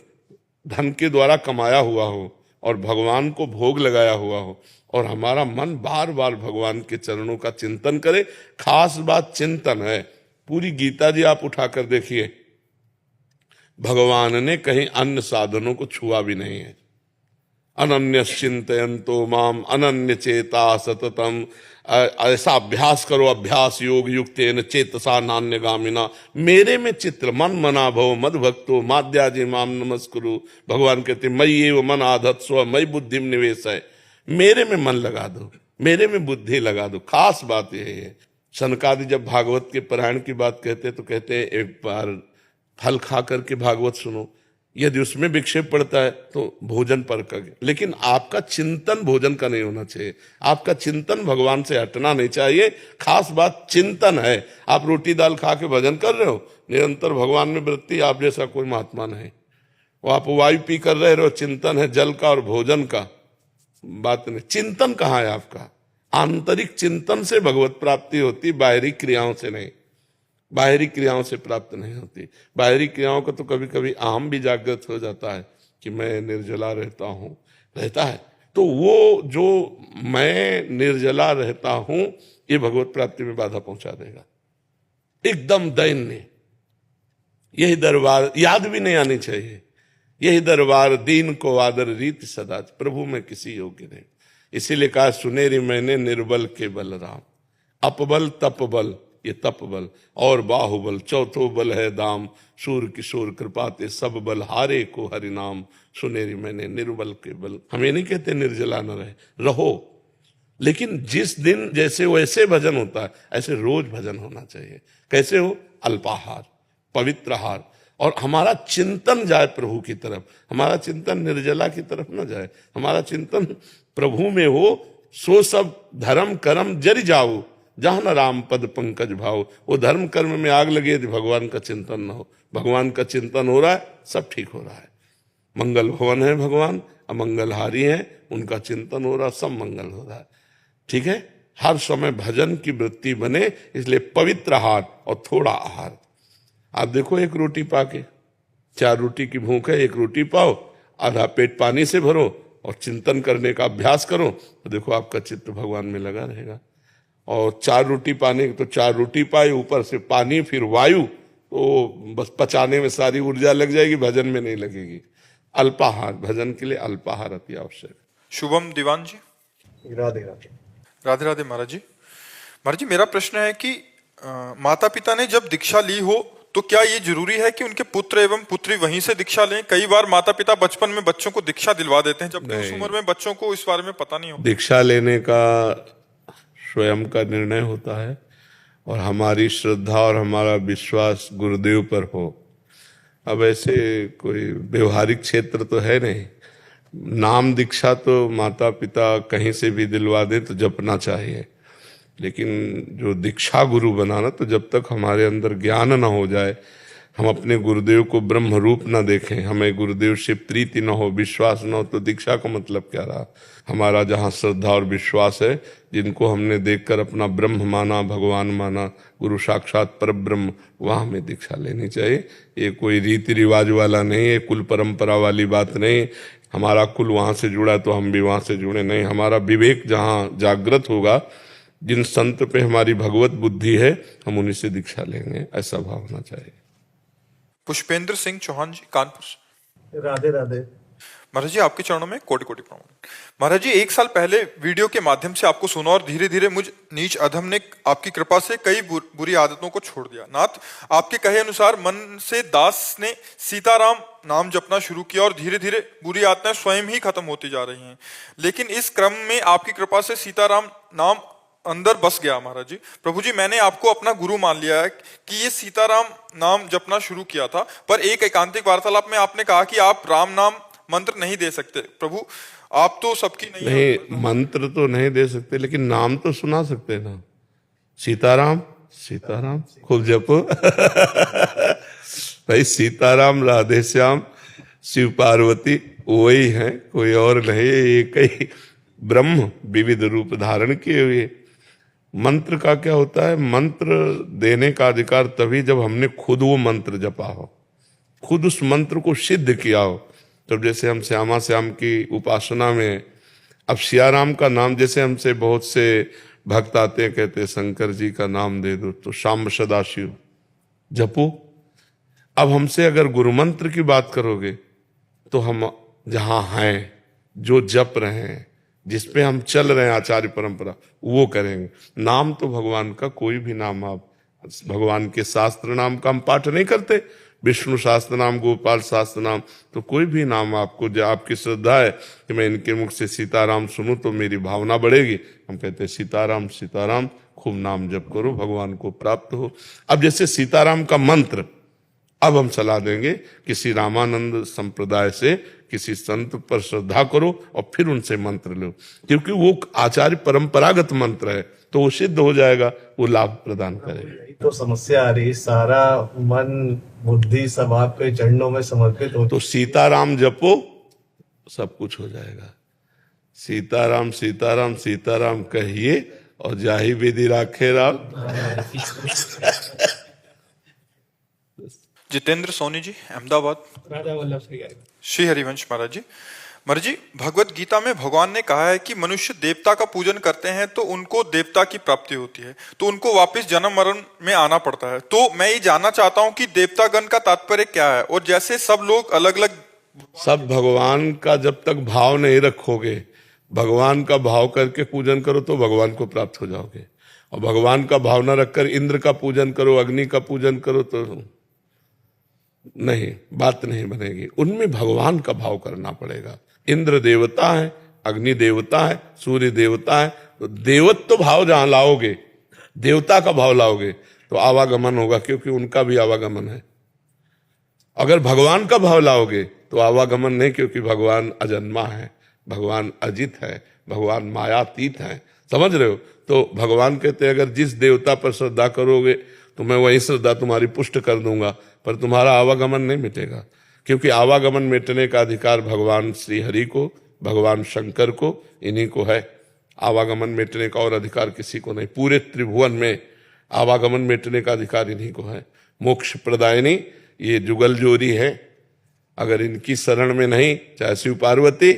धन के द्वारा कमाया हुआ हो और भगवान को भोग लगाया हुआ हो और हमारा मन बार बार भगवान के चरणों का चिंतन करे। खास बात चिंतन है। पूरी गीता जी आप उठाकर देखिए, भगवान ने कहीं अन्य साधनों को छुआ भी नहीं है। अनन्य चिंतयन्तो माम अनन्य चेता सततम, ऐसा अभ्यास करो, अभ्यास योग युक्तेन चेतसा नान्यगामिना, मेरे में चित्र मन मना भव मद भक्तो माद्याजी माम नमस्कुरु। भगवान कहते मई एव मन आधत्स्व मई बुद्धिम निवेश है, मेरे में मन लगा दो, मेरे में बुद्धि लगा दो। खास बात यह है। सनकादि जब भागवत के पारायण की बात कहते तो कहते हैं एक बार फल खा करके भागवत सुनो, यदि उसमें विक्षेप पड़ता है तो भोजन पर कर, लेकिन आपका चिंतन भोजन का नहीं होना चाहिए। आपका चिंतन भगवान से हटना नहीं चाहिए। खास बात चिंतन है। आप रोटी दाल खा के भजन कर रहे हो, निरंतर भगवान में वृत्ति, आप जैसा कोई महात्मा नहीं। वो आप वायु पी कर रहे हो, चिंतन है जल का और भोजन का, बात नहीं। चिंतन कहाँ है आपका? आंतरिक चिंतन से भगवत प्राप्ति होती, बाहरी क्रियाओं से नहीं। बाहरी क्रियाओं से प्राप्त नहीं होती। बाहरी क्रियाओं का तो कभी कभी अहम भी जागृत हो जाता है कि मैं निर्जला रहता हूं, रहता है। तो वो जो मैं निर्जला रहता हूं ये भगवत प्राप्ति में बाधा पहुंचा देगा। एकदम दैन्य। यही दरबार याद भी नहीं आनी चाहिए। यही दरबार दीन को आदर रीत सदा, प्रभु में किसी योग्य नहीं। इसीलिए कहा सुनेरी मैंने निर्बल के बल राम, अपबल तप बल, ये तप बल और बाहुबल, चौथो बल है दाम, सूर किशोर कृपाते सब बल हारे को हरि नाम, सुनेरी मैंने निर्बल के बल। हम ये नहीं कहते निर्जला न रहो, लेकिन जिस दिन जैसे वैसे भजन होता है ऐसे रोज भजन होना चाहिए। कैसे हो? अल्पाहार, पवित्र आहार, और हमारा चिंतन जाए प्रभु की तरफ। हमारा चिंतन निर्जला की तरफ न जाए, हमारा चिंतन प्रभु में हो। सो सब धर्म कर्म जरि जाओ, जहां न राम पद पंकज भाव। वो धर्म कर्म में आग लगी यदि भगवान का चिंतन न हो। भगवान का चिंतन हो रहा है, सब ठीक हो रहा है। मंगल भवन है भगवान, अमंगलहारी है, उनका चिंतन हो रहा, सब मंगल हो रहा है। ठीक है, हर समय भजन की वृत्ति बने, इसलिए पवित्र आहार और थोड़ा आहार। आप देखो, एक रोटी पाके, 4 रोटी की भूख है, 1 रोटी पाओ, आधा पेट पानी से भरो और चिंतन करने का अभ्यास करो, तो देखो आपका चित्त भगवान में लगा रहेगा। और 4 रोटी पाने, तो 4 रोटी पाए, ऊपर से पानी, फिर वायु, तो बस पचाने में सारी ऊर्जा लग जाएगी, भजन में नहीं लगेगी। अल्पाहार, भजन के लिए अल्पाहार अति आवश्यक। शुभम दीवान जी। राधे राधे। राधे राधे महाराज जी। महाराज जी, मेरा प्रश्न है कि माता पिता ने जब दीक्षा ली हो तो क्या ये जरूरी है कि उनके पुत्र एवं पुत्री वहीं से दीक्षा लें? कई बार माता पिता बचपन में बच्चों को दीक्षा दिलवा देते हैं, जबकि उस उम्र में बच्चों को इस बारे में पता नहीं होता। दीक्षा लेने का स्वयं का निर्णय होता है और हमारी श्रद्धा और हमारा विश्वास गुरुदेव पर हो। अब ऐसे कोई व्यवहारिक क्षेत्र तो है नहीं। नाम दीक्षा तो माता पिता कहीं से भी दिलवा दे तो जपना चाहिए, लेकिन जो दीक्षा गुरु बनाना, तो जब तक हमारे अंदर ज्ञान न हो जाए, हम अपने गुरुदेव को ब्रह्म रूप न देखें, हमें गुरुदेव से प्रीति न हो, विश्वास न हो, तो दीक्षा का मतलब क्या रहा? हमारा जहाँ श्रद्धा और विश्वास है, जिनको हमने देखकर अपना ब्रह्म माना, भगवान माना, गुरु साक्षात पर ब्रह्म, वहाँ हमें दीक्षा लेनी चाहिए। ये कोई रीति रिवाज वाला नहीं है, कुल परंपरा वाली बात नहीं। हमारा कुल वहाँ से जुड़ा तो हम भी वहाँ से जुड़े नहीं। हमारा विवेक जहाँ जागृत होगा, जिन संत पे हमारी भगवत बुद्धि है, हम उन्हीं से दीक्षा लेंगे, ऐसा भाव होना चाहिए। पुष्पेंद्र सिंह चौहान जी, कानपुर से। राधे राधे। महाराज जी, आपके चरणों में कोटि कोटि प्रणाम। महाराज जी, 1 साल पहले वीडियो के माध्यम से आपको सुना और धीरे धीरे मुझ नीच अधम ने आपकी कृपा से कई बुरी आदतों को छोड़ दिया। नाथ, आपके कहे अनुसार मन से दास ने सीताराम नाम जपना शुरू किया और धीरे धीरे बुरी आदतें स्वयं ही खत्म होती जा रही हैं। लेकिन इस क्रम में आपकी कृपा से सीताराम नाम अंदर बस गया। महाराज जी, प्रभु जी, मैंने आपको अपना गुरु मान लिया है कि ये सीताराम नाम जपना शुरू किया था, पर एक एकांतिक वार्तालाप में आपने कहा कि आप राम नाम मंत्र नहीं दे सकते। प्रभु, आप तो सबकी नहीं, मंत्र तो नहीं दे सकते, लेकिन नाम तो सुना सकते ना। सीताराम सीताराम खूब जपो। भाई, सीताराम राधे श्याम शिव पार्वती वही है, कोई और नहीं। एक ही ब्रह्म विविध रूप धारण किए हुए। मंत्र का क्या होता है? मंत्र देने का अधिकार तभी जब हमने खुद वो मंत्र जपा हो, खुद उस मंत्र को सिद्ध किया हो। तब जैसे हम श्यामा श्याम की उपासना में, अब सियाराम का नाम, जैसे हमसे बहुत से भक्त आते हैं, कहते हैं शंकर जी का नाम दे दो, तो शाम सदाशिव जपो। अब हमसे अगर गुरु मंत्र की बात करोगे तो हम जहां हैं, जो जप रहे हैं, जिसपे हम चल रहे हैं आचार्य परंपरा, वो करेंगे। नाम तो भगवान का कोई भी नाम, आप भगवान के शास्त्र नाम का हम पाठ नहीं करते, विष्णु शास्त्र नाम, गोपाल शास्त्र नाम, तो कोई भी नाम आपको, जो आपकी श्रद्धा है कि मैं इनके मुख से सीताराम सुनूं तो मेरी भावना बढ़ेगी, हम कहते हैं सीताराम सीताराम खूब नाम जप करो, भगवान को प्राप्त हो। अब जैसे सीताराम का मंत्र अब हम सलाह देंगे, किसी रामानंद संप्रदाय से किसी संत पर श्रद्धा करो और फिर उनसे मंत्र लो, क्योंकि वो आचार्य परंपरागत मंत्र है, तो वो सिद्ध हो जाएगा, वो लाभ प्रदान करेगा। यही तो समस्या आ रही, सारा मन बुद्धि सब आपके चरणों में समर्पित हो। तो सीताराम जपो, सब कुछ हो जाएगा। सीताराम सीताराम सीताराम कहिए और जाहि विधि राखे राम। जितेंद्र सोनी जी, अहमदाबाद। राधा वल्लभ श्री गाय। श्री हरिवंश महाराज जी। महाराज जी, भगवत गीता में भगवान ने कहा है कि मनुष्य देवता का पूजन करते हैं तो उनको देवता की प्राप्ति होती है, तो उनको वापस जन्म मरण में आना पड़ता है। तो मैं ये जानना चाहता हूँ कि देवतागण का तात्पर्य क्या है, और जैसे सब लोग अलग अलग, सब भगवान का जब तक भाव नहीं रखोगे, भगवान का भाव करके पूजन करो तो भगवान को प्राप्त हो जाओगे। और भगवान का भाव न रखकर इंद्र का पूजन करो, अग्नि का पूजन करो तो नहीं, बात नहीं बनेगी। उनमें भगवान का भाव करना पड़ेगा। इंद्र देवता है, अग्नि देवता है, सूर्य देवता है, तो देवत्व भाव जहां लाओगे, देवता का भाव लाओगे तो आवागमन होगा, क्योंकि उनका भी आवागमन है। अगर भगवान का भाव लाओगे तो आवागमन नहीं, क्योंकि भगवान अजन्मा है, भगवान अजित है, भगवान मायातीत है, समझ रहे हो? तो भगवान कहते हैं अगर जिस देवता पर श्रद्धा करोगे तो मैं वही श्रद्धा तुम्हारी पुष्ट कर दूंगा, पर तुम्हारा आवागमन नहीं मिटेगा, क्योंकि आवागमन मिटने का अधिकार भगवान श्री हरि को, भगवान शंकर को, इन्हीं को है। आवागमन मिटने का और अधिकार किसी को नहीं। पूरे त्रिभुवन में आवागमन मिटने का अधिकार इन्हीं को है। मोक्ष प्रदायिनी ये जुगल जोरी है, अगर इनकी शरण में नहीं, चाहे शिव पार्वती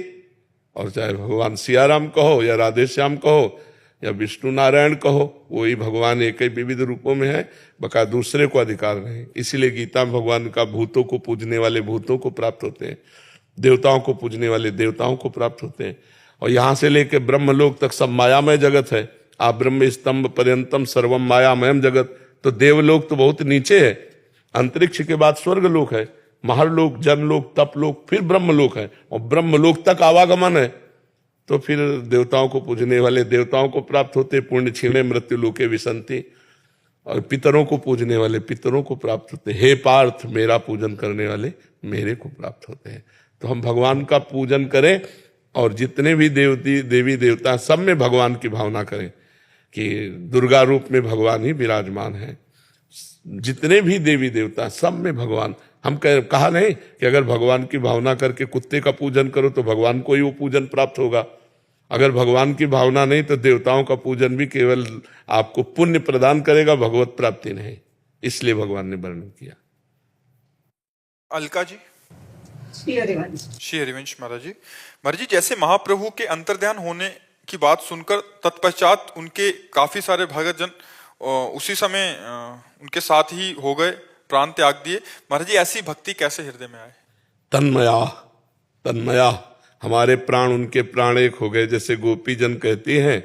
और चाहे भगवान सियाराम कहो या राधे श्याम कहो या विष्णु नारायण कहो, वही भगवान एक ही विविध रूपों में है, बका दूसरे को अधिकार नहीं। इसीलिए गीता में भगवान का भूतों को पूजने वाले भूतों को प्राप्त होते हैं, देवताओं को पूजने वाले देवताओं को प्राप्त होते हैं, और यहां से लेकर ब्रह्मलोक तक सब मायामय जगत है। आप ब्रह्म स्तंभ पर्यंतम सर्वम मायामयम जगत, तो देवलोक तो बहुत नीचे है, अंतरिक्ष के बाद स्वर्गलोक है, महरलोक, जनलोक, तपलोक, फिर ब्रह्मलोक है, और ब्रह्मलोक तक आवागमन है। तो फिर देवताओं को पूजने वाले देवताओं को प्राप्त होते, पुण्य क्षीणे मृत्यु लोके विसंति, और पितरों को पूजने वाले पितरों को प्राप्त होते। हे पार्थ, मेरा पूजन करने वाले मेरे को प्राप्त होते हैं। तो हम भगवान का पूजन करें, और जितने भी देवी देवता सब में भगवान की भावना करें कि दुर्गा रूप में भगवान ही विराजमान है। जितने भी देवी देवता सब में भगवान, हम कहा नहीं कि अगर भगवान की भावना करके कुत्ते का पूजन करो तो भगवान को ही वो पूजन प्राप्त होगा। अगर भगवान की भावना नहीं तो देवताओं का पूजन भी केवल आपको पुण्य प्रदान करेगा, भगवत प्राप्ति नहीं। इसलिए भगवान ने वर्णन किया। अलका जी। श्री हरिवंश। श्री हरिवंश महाराज जी। महाराज जी, जैसे महाप्रभु के अंतर्ध्यान होने की बात सुनकर तत्पश्चात उनके काफी सारे भगतजन उसी समय उनके साथ ही हो गए, प्राण त्याग दिए। महाराज जी, ऐसी भक्ति कैसे हृदय में आए? तन्मया तन्मया, हमारे प्राण उनके प्राण एक हो गए। जैसे गोपी जन कहती हैं,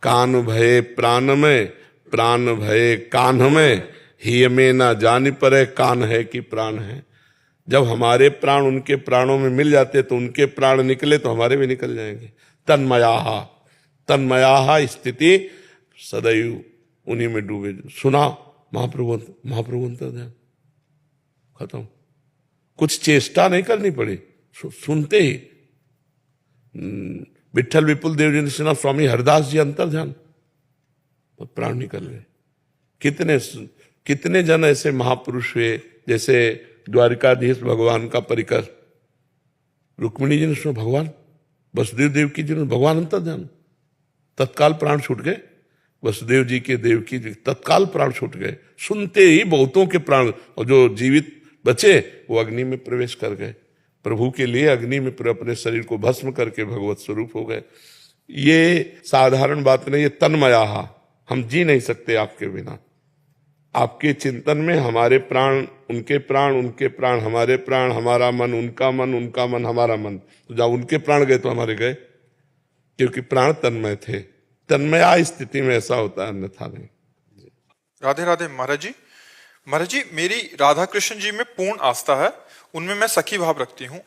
कान भये प्राण में, प्राण भये कान में, ही में ना जान परे कान है कि प्राण है। जब हमारे प्राण उनके प्राणों में मिल जाते तो उनके प्राण निकले तो हमारे भी निकल जाएंगे। तन्मयाहा तन्मयाहा स्थिति सदैव उन्हीं में डूबे। सुना महाप्रभु अंतर्ध्यान खत्म, कुछ चेष्टा नहीं करनी पड़ी, सुनते ही विठल विपुल देव जी ने सुना, स्वामी हरदास जी अंतर्ध्यान, तो प्राण निकल गए। कितने जन ऐसे महापुरुष हुए, जैसे द्वारिकाधीश भगवान का परिकर, रुक्मिणी जी ने सुना भगवान, वसुदेव देव की जी ने भगवान अंतर्ध्यान, तत्काल प्राण छूट गए। वसुदेव जी के देवकी जी तत्काल प्राण छूट गए, सुनते ही बहुतों के प्राण, और जो जीवित बचे वो अग्नि में प्रवेश कर गए। प्रभु के लिए अग्नि में अपने शरीर को भस्म करके भगवत स्वरूप हो गए। ये साधारण बात नहीं, ये तन्मयाहा, हम जी नहीं सकते आपके बिना। आपके चिंतन में हमारे प्राण उनके प्राण, उनके प्राण हमारे प्राण, हमारा मन उनका मन, उनका मन हमारा मन। तो जब उनके प्राण गए तो हमारे गए, क्योंकि प्राण तन्मय थे। तन्मया स्थिति में ऐसा होता है, अन्यथा नहीं। राधे राधे महाराज जी। महाराज जी, मेरी राधा कृष्ण जी में पूर्ण आस्था है, उनमें मैं सखी भाव रखती हूँ।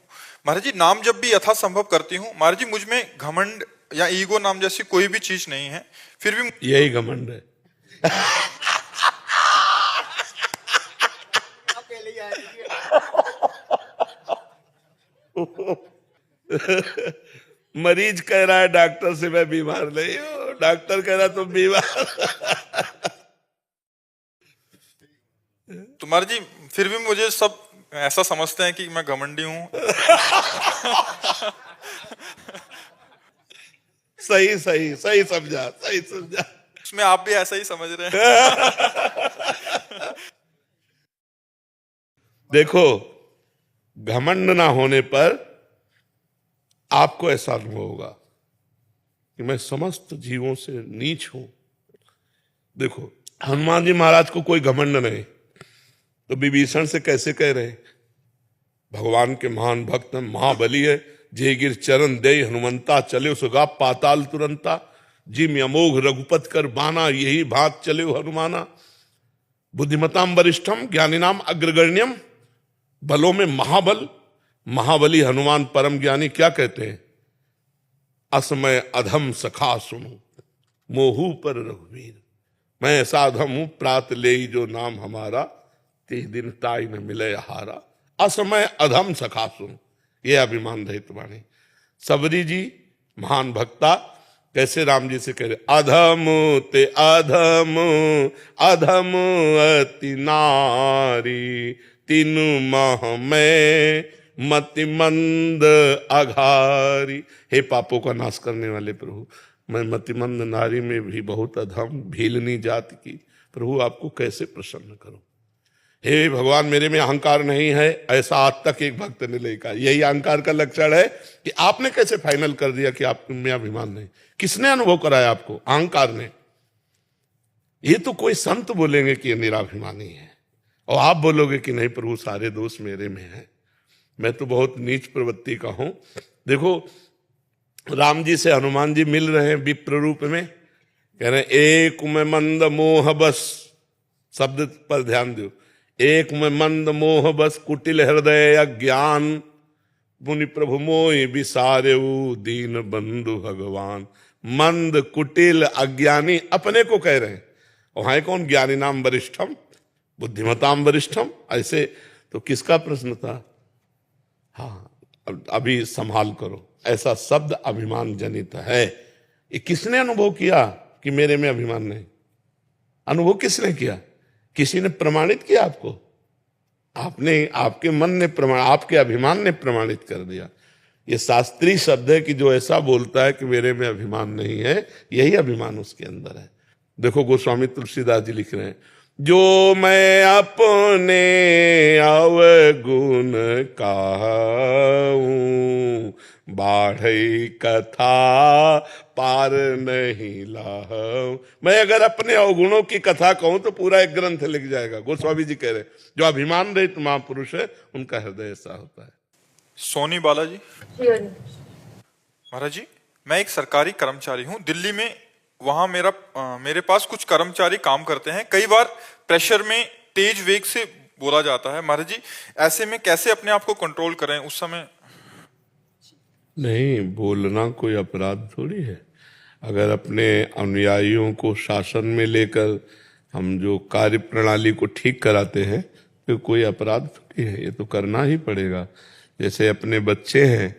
महाराज जी, नाम जब भी यथासंभव करती हूँ, महाराज जी मुझ में घमंड या ईगो नाम जैसी कोई भी चीज नहीं है, फिर भी यही घमंड है। मरीज कह रहा है डॉक्टर से मैं बीमार नहीं हूं, डॉक्टर कह रहा तुम बीमार। तो महाराज जी फिर भी मुझे सब ऐसा समझते हैं कि मैं घमंडी हूँ। सही सही सही समझा, सही समझा। उसमें आप भी ऐसा ही समझ रहे हैं। देखो, घमंड ना होने पर आपको ऐसा अनुभव होगा कि मैं समस्त जीवों से नीच हूं। देखो, हनुमान जी महाराज को कोई घमंड नहीं, तो विभीषण से कैसे कह रहे? भगवान के महान भक्त महाबली है, जे गिर चरण दे हनुमंता, चले सुगा पाताल तुरंता, जिम अमोघ रघुपत कर बाना, यही भात चले हनुमाना। बुद्धिमताम वरिष्ठम ज्ञानीनाम अग्रगण्यम, बलों में महाबल, महाबली हनुमान परम ज्ञानी। क्या कहते हैं? असमय अधम सखा सुनो, मोहू पर रघुवीर। मैं ऐसा अधम हूं, प्रात ले जो नाम हमारा, ते दिन ताई न मिले हारा। असमय अधम सखा सुनो, ये अभिमान रहित वाणी। सबरी जी महान भक्ता, कैसे राम जी से कह रहे, अधम ते अधम अधम अति नारी, तीन मह में मति मंद अघारी। हे पापों का नाश करने वाले प्रभु, मैं मतिमंद नारी में भी बहुत अधम भीलनी जाति की, प्रभु आपको कैसे प्रसन्न करूं। हे भगवान, मेरे में अहंकार नहीं है, ऐसा आज तक एक भक्त ने नहीं कहा। यही अहंकार का लक्षण है कि आपने कैसे फाइनल कर दिया कि आप में अभिमान नहीं। किसने अनुभव कराया आपको? अहंकार ने। ये तो कोई संत बोलेंगे कि ये निराभिमानी है, और आप बोलोगे कि नहीं प्रभु सारे दोष मेरे में है, मैं तो बहुत नीच प्रवृत्ति का हूं। देखो, राम जी से हनुमान जी मिल रहे हैं विप्र रूप में, कह रहे हैं एक में मंद मोह बस, शब्द पर ध्यान दो, एक में मंद मोह बस कुटिल हृदय अज्ञान, मुनि प्रभु मोहि विसारेऊ दीन बंधु भगवान। मंद कुटिल अज्ञानी अपने को कह रहे हैं, और है कौन? ज्ञानी नाम वरिष्ठम बुद्धिमताम वरिष्ठम। ऐसे तो किसका प्रश्न था? हाँ, अभी संभाल करो, ऐसा शब्द अभिमान जनित है। ये किसने अनुभव किया कि मेरे में अभिमान नहीं? अनुभव किसने किया? किसी ने प्रमाणित किया आपको? आपने, आपके मन ने प्रमाण, आपके अभिमान ने प्रमाणित कर दिया। ये शास्त्रीय शब्द है कि जो ऐसा बोलता है कि मेरे में अभिमान नहीं है, यही अभिमान उसके अंदर है। देखो, गोस्वामी तुलसीदास जी लिख रहे हैं, जो मैं अपने अवगुण कहूं, बाढ़ई कथा पार नहीं लाऊं। मैं अगर अपने अवगुणों की कथा कहूं तो पूरा एक ग्रंथ लिख जाएगा। गोस्वामी जी कह रहे, जो अभिमान रहित महापुरुष है उनका हृदय ऐसा होता है। सोनी बालाजी। महाराज जी, मैं एक सरकारी कर्मचारी हूं दिल्ली में। वहां मेरे पास कुछ कर्मचारी काम करते हैं। कई बार प्रेशर में तेज वेग से बोला जाता है। महाराज जी, ऐसे में कैसे अपने आप को कंट्रोल करें उस समय? नहीं, बोलना कोई अपराध थोड़ी है। अगर अपने अनुयायियों को शासन में लेकर हम जो कार्य प्रणाली को ठीक कराते हैं तो कोई अपराध थोड़ी है, ये तो करना ही पड़ेगा। जैसे अपने बच्चे हैं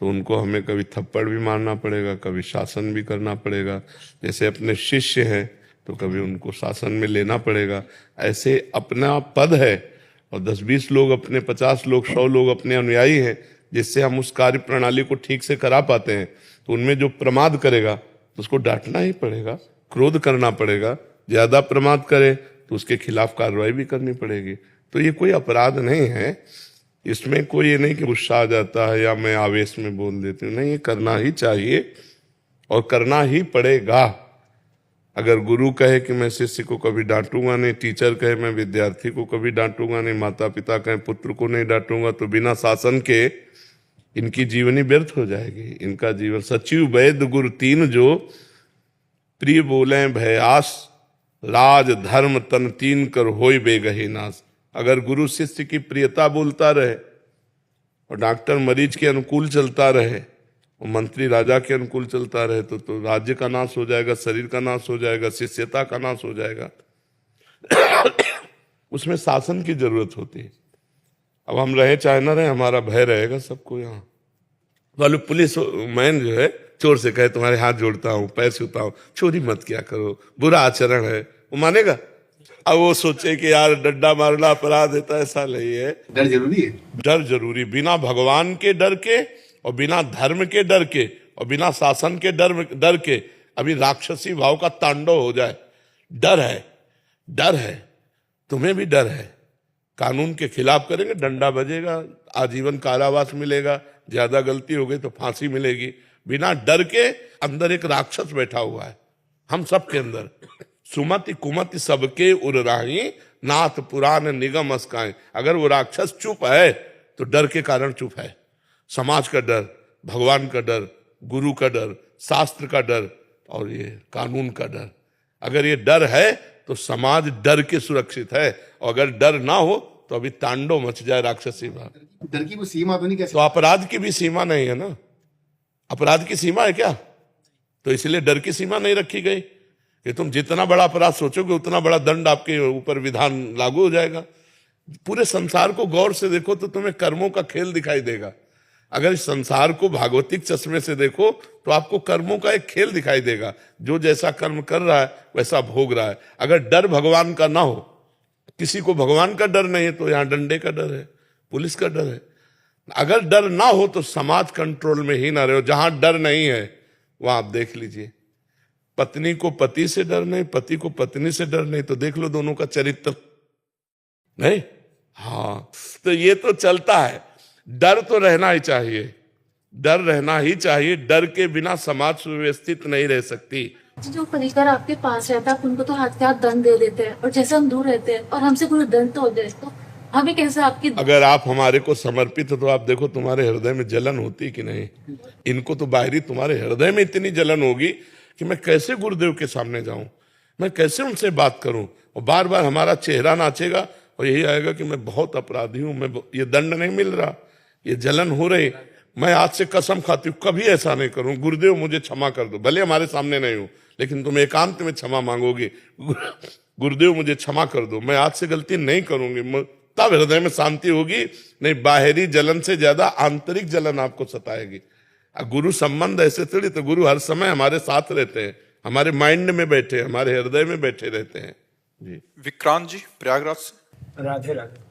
तो उनको हमें कभी थप्पड़ भी मारना पड़ेगा, कभी शासन भी करना पड़ेगा। जैसे अपने शिष्य हैं तो कभी उनको शासन में लेना पड़ेगा। ऐसे अपना पद है और 10-20 लोग अपने, 50 लोग, 100 लोग अपने अनुयायी हैं, जिससे हम उस कार्य प्रणाली को ठीक से करा पाते हैं। तो उनमें जो प्रमाद करेगा तो उसको डांटना ही पड़ेगा, क्रोध करना पड़ेगा। ज्यादा प्रमाद करे तो उसके खिलाफ कार्रवाई भी करनी पड़ेगी। तो ये कोई अपराध नहीं है, इसमें कोई ये नहीं कि गुस्सा आ जाता है या मैं आवेश में बोल देती हूँ। नहीं, ये करना ही चाहिए और करना ही पड़ेगा। अगर गुरु कहे कि मैं शिष्य को कभी डांटूंगा नहीं, टीचर कहे मैं विद्यार्थी को कभी डांटूंगा नहीं, माता पिता कहे पुत्र को नहीं डांटूंगा, तो बिना शासन के इनकी जीवनी व्यर्थ हो जाएगी। इनका जीवन सचिव वैद्य गुरु तीन जो प्रिय बोले भयास, राज धर्म तन तीन कर होय बेगही नाश। अगर गुरु शिष्य की प्रियता बोलता रहे और डॉक्टर मरीज के अनुकूल चलता रहे और मंत्री राजा के अनुकूल चलता रहे तो राज्य का नाश हो जाएगा, शरीर का नाश हो जाएगा, शिष्यता का नाश हो जाएगा। उसमें शासन की जरूरत होती है। अब हम रहे चाहे ना रहे, हमारा भय रहेगा सबको। यहाँ वाले पुलिस मैन जो है चोर से कहे तुम्हारे हाथ जोड़ता हूँ, पैर छूता हूँ, चोरी मत क्या करो, बुरा आचरण है, वो मानेगा? अब वो सोचे कि यार डंडा मारना अपराध है, तो ऐसा नहीं है। डर जरूरी है, डर जरूरी। बिना भगवान के डर के और बिना धर्म के डर के और बिना शासन के डर के अभी राक्षसी भाव का तांडव हो जाए। डर है, डर है, तुम्हें भी डर है। कानून के खिलाफ करेंगे, डंडा बजेगा, आजीवन कारावास मिलेगा, ज्यादा गलती हो गई तो फांसी मिलेगी। बिना डर के अंदर एक राक्षस बैठा हुआ है हम सब के अंदर। सुमति कुमति सबके उर्राही, नाथ पुराण निगम अस्काए। अगर वो राक्षस चुप है तो डर के कारण चुप है। समाज का डर, भगवान का डर, गुरु का डर, शास्त्र का डर और ये कानून का डर। अगर ये डर है तो समाज डर के सुरक्षित है, और अगर डर ना हो तो अभी तांडव मच जाए राक्षसी भाव। डर की कोई सीमा तो नहीं, कैसे? तो अपराध की भी सीमा नहीं है ना। अपराध की सीमा है क्या? तो इसलिए डर की सीमा नहीं रखी गई कि तुम जितना बड़ा अपराध सोचोगे उतना बड़ा दंड आपके ऊपर विधान लागू हो जाएगा। पूरे संसार को गौर से देखो तो तुम्हें कर्मों का खेल दिखाई देगा। अगर इस संसार को भागवतिक चश्मे से देखो तो आपको कर्मों का एक खेल दिखाई देगा। जो जैसा कर्म कर रहा है वैसा भोग रहा है। अगर डर भगवान का ना हो, किसी को भगवान का डर नहीं है तो यहाँ डंडे का डर है, पुलिस का डर है। अगर डर ना हो तो समाज कंट्रोल में ही ना रहे। जहां डर नहीं है वहां आप देख लीजिए, पत्नी को पति से डर नहीं, पति को पत्नी से डर नहीं, तो देख लो दोनों का चरित्र नहीं। हाँ, तो ये तो चलता है। डर तो रहना ही चाहिए, डर रहना ही चाहिए। डर के बिना समाज सुव्यवस्थित नहीं रह सकती। जो परिकर आपके पास रहता है उनको तो हाथ के हाथ दंड दे देते हैं, और जैसे हम दूर रहते हैं और हमसे कोई दंड तो हो जाए तो हमें कैसे आपकी। अगर आप हमारे को समर्पित हो तो आप देखो तुम्हारे हृदय में जलन होती कि नहीं। इनको तो बाहरी, तुम्हारे हृदय में इतनी जलन होगी कि मैं कैसे गुरुदेव के सामने जाऊं, मैं कैसे उनसे बात करूं। और बार बार हमारा चेहरा नाचेगा और यही आएगा कि मैं बहुत अपराधी हूं, मैं ये दंड नहीं मिल रहा, ये जलन हो रही। मैं आज से कसम खाती हूं कभी ऐसा नहीं करूं। गुरुदेव मुझे क्षमा कर दो, भले हमारे सामने नहीं हो लेकिन तुम एकांत में क्षमा मांगोगे। गुरुदेव मुझे क्षमा कर दो, मैं आज से गलती नहीं करूंगी। तब हृदय में शांति होगी। नहीं, बाहरी जलन से ज्यादा आंतरिक जलन आपको सताएगी। गुरु संबंध ऐसे थोड़ी, तो गुरु हर समय हमारे साथ रहते हैं, हमारे माइंड में बैठे, हमारे हृदय में बैठे रहते हैं। जी विक्रांत जी प्रयागराज से। राधे राधे।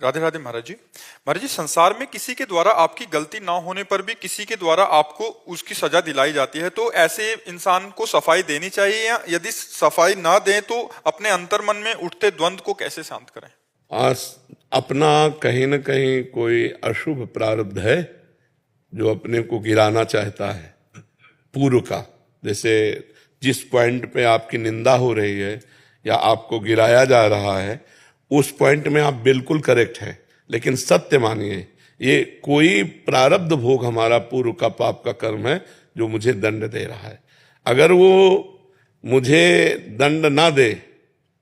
राधे राधे महाराज जी। महाराज जी, संसार में किसी के द्वारा आपकी गलती ना होने पर भी किसी के द्वारा आपको उसकी सजा दिलाई जाती है, तो ऐसे इंसान को सफाई देनी चाहिए, या यदि सफाई ना दें तो अपने अंतर्मन में उठते द्वंद को कैसे शांत करें? अपना कहीं ना कहीं कोई अशुभ प्रारब्ध है जो अपने को गिराना चाहता है पूर्व का। जैसे जिस पॉइंट पे आपकी निंदा हो रही है या आपको गिराया जा रहा है, उस पॉइंट में आप बिल्कुल करेक्ट है, लेकिन सत्य मानिए ये कोई प्रारब्ध भोग हमारा पूर्व का पाप का कर्म है जो मुझे दंड दे रहा है। अगर वो मुझे दंड ना दे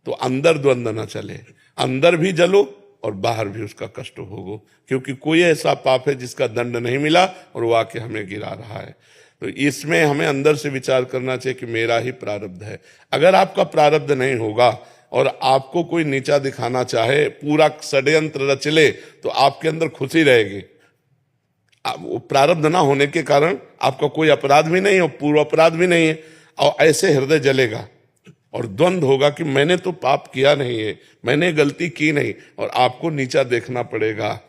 तो अंदर द्वंद ना चले, अंदर भी जलो और बाहर भी उसका कष्ट भोगो, क्योंकि कोई ऐसा पाप है जिसका दंड नहीं मिला और वो आके हमें गिरा रहा है। तो इसमें हमें अंदर से विचार करना चाहिए कि मेरा ही प्रारब्ध है। अगर आपका प्रारब्ध नहीं होगा और आपको कोई नीचा दिखाना चाहे, पूरा षड्यंत्र रच ले, तो आपके अंदर खुशी रहेगी। वो प्रारब्ध ना होने के कारण आपका कोई अपराध भी नहीं और पूर्व अपराध भी नहीं है, और ऐसे हृदय जलेगा और द्वंद होगा कि मैंने तो पाप किया नहीं है, मैंने गलती की नहीं, और आपको नीचा देखना पड़ेगा।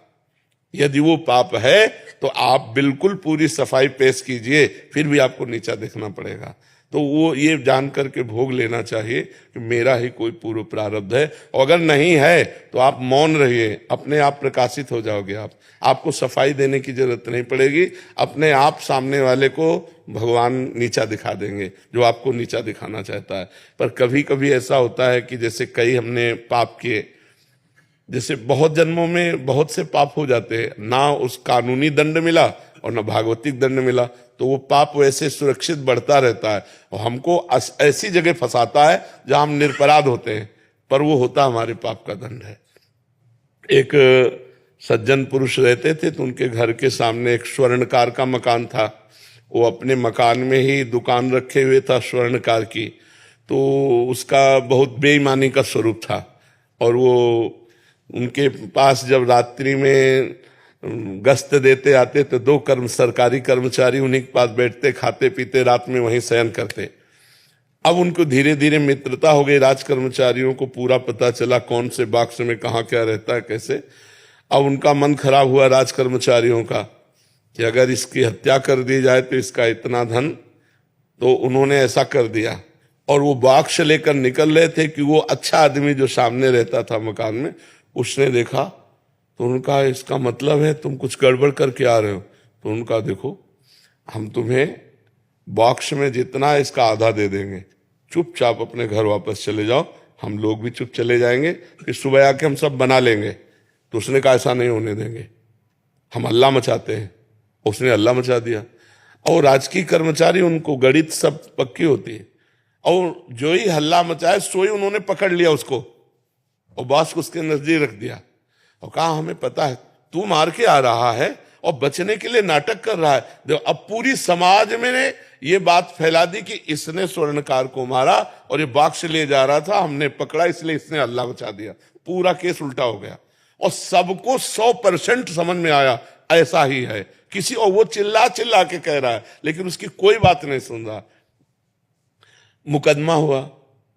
यदि वो पाप है तो आप बिल्कुल पूरी सफाई पेश कीजिए, फिर भी आपको नीचा देखना पड़ेगा। तो वो ये जान करके भोग लेना चाहिए कि मेरा ही कोई पूर्व प्रारब्ध है, और अगर नहीं है तो आप मौन रहिए, अपने आप प्रकाशित हो जाओगे। आपको सफाई देने की जरूरत नहीं पड़ेगी, अपने आप सामने वाले को भगवान नीचा दिखा देंगे जो आपको नीचा दिखाना चाहता है। पर कभी कभी ऐसा होता है कि जैसे कई हमने पाप किए, जैसे बहुत जन्मों में बहुत से पाप हो जाते हैं, ना उस कानूनी दंड मिला और ना भागवतिक दंड मिला, तो वो पाप वैसे सुरक्षित बढ़ता रहता है और हमको ऐसी जगह फंसाता है जहां हम निरपराध होते हैं, पर वो होता हमारे पाप का दंड है। एक सज्जन पुरुष रहते थे, तो उनके घर के सामने एक स्वर्णकार का मकान था। वो अपने मकान में ही दुकान रखे हुए था स्वर्णकार की, तो उसका बहुत बेईमानी का स्वरूप था। और वो उनके पास जब रात्रि में गश्त देते आते तो 2 सरकारी कर्मचारी उन्हीं के पास बैठते, खाते पीते, रात में वहीं शयन करते। अब उनको धीरे धीरे मित्रता हो गई, राज कर्मचारियों को पूरा पता चला कौन से बॉक्स में कहाँ क्या रहता है कैसे। अब उनका मन खराब हुआ राज कर्मचारियों का कि अगर इसकी हत्या कर दी जाए तो इसका इतना धन, तो उन्होंने ऐसा कर दिया। और वो बॉक्स लेकर निकल रहे थे कि वो अच्छा आदमी जो सामने रहता था मकान में, उसने देखा तो उनका इसका मतलब है तुम कुछ गड़बड़ करके आ रहे हो। तो उनका देखो, हम तुम्हें बॉक्स में जितना है इसका आधा दे देंगे, चुपचाप अपने घर वापस चले जाओ, हम लोग भी चुप चले जाएंगे, फिर सुबह आके हम सब बना लेंगे। तो उसने कहा ऐसा नहीं होने देंगे, हम हल्ला मचाते हैं। उसने हल्ला मचा दिया। और राजकीय कर्मचारी, उनको गणित सब पक्की होती है, और जो ही हल्ला मचाए सो ही उन्होंने पकड़ लिया उसको और बॉस को उसके नजदीक रख दिया और कहा हमें पता है तू मार के आ रहा है और बचने के लिए नाटक कर रहा है। देखो, अब पूरी समाज में ये बात फैला दी कि इसने स्वर्णकार को मारा और ये बॉक्स ले जा रहा था, हमने पकड़ा इसलिए इसने हल्ला मचा दिया। पूरा केस उल्टा हो गया और सबको 100% समझ में आया ऐसा ही है किसी, और वो चिल्ला चिल्ला के कह रहा है लेकिन उसकी कोई बात नहीं सुन रहा। मुकदमा हुआ,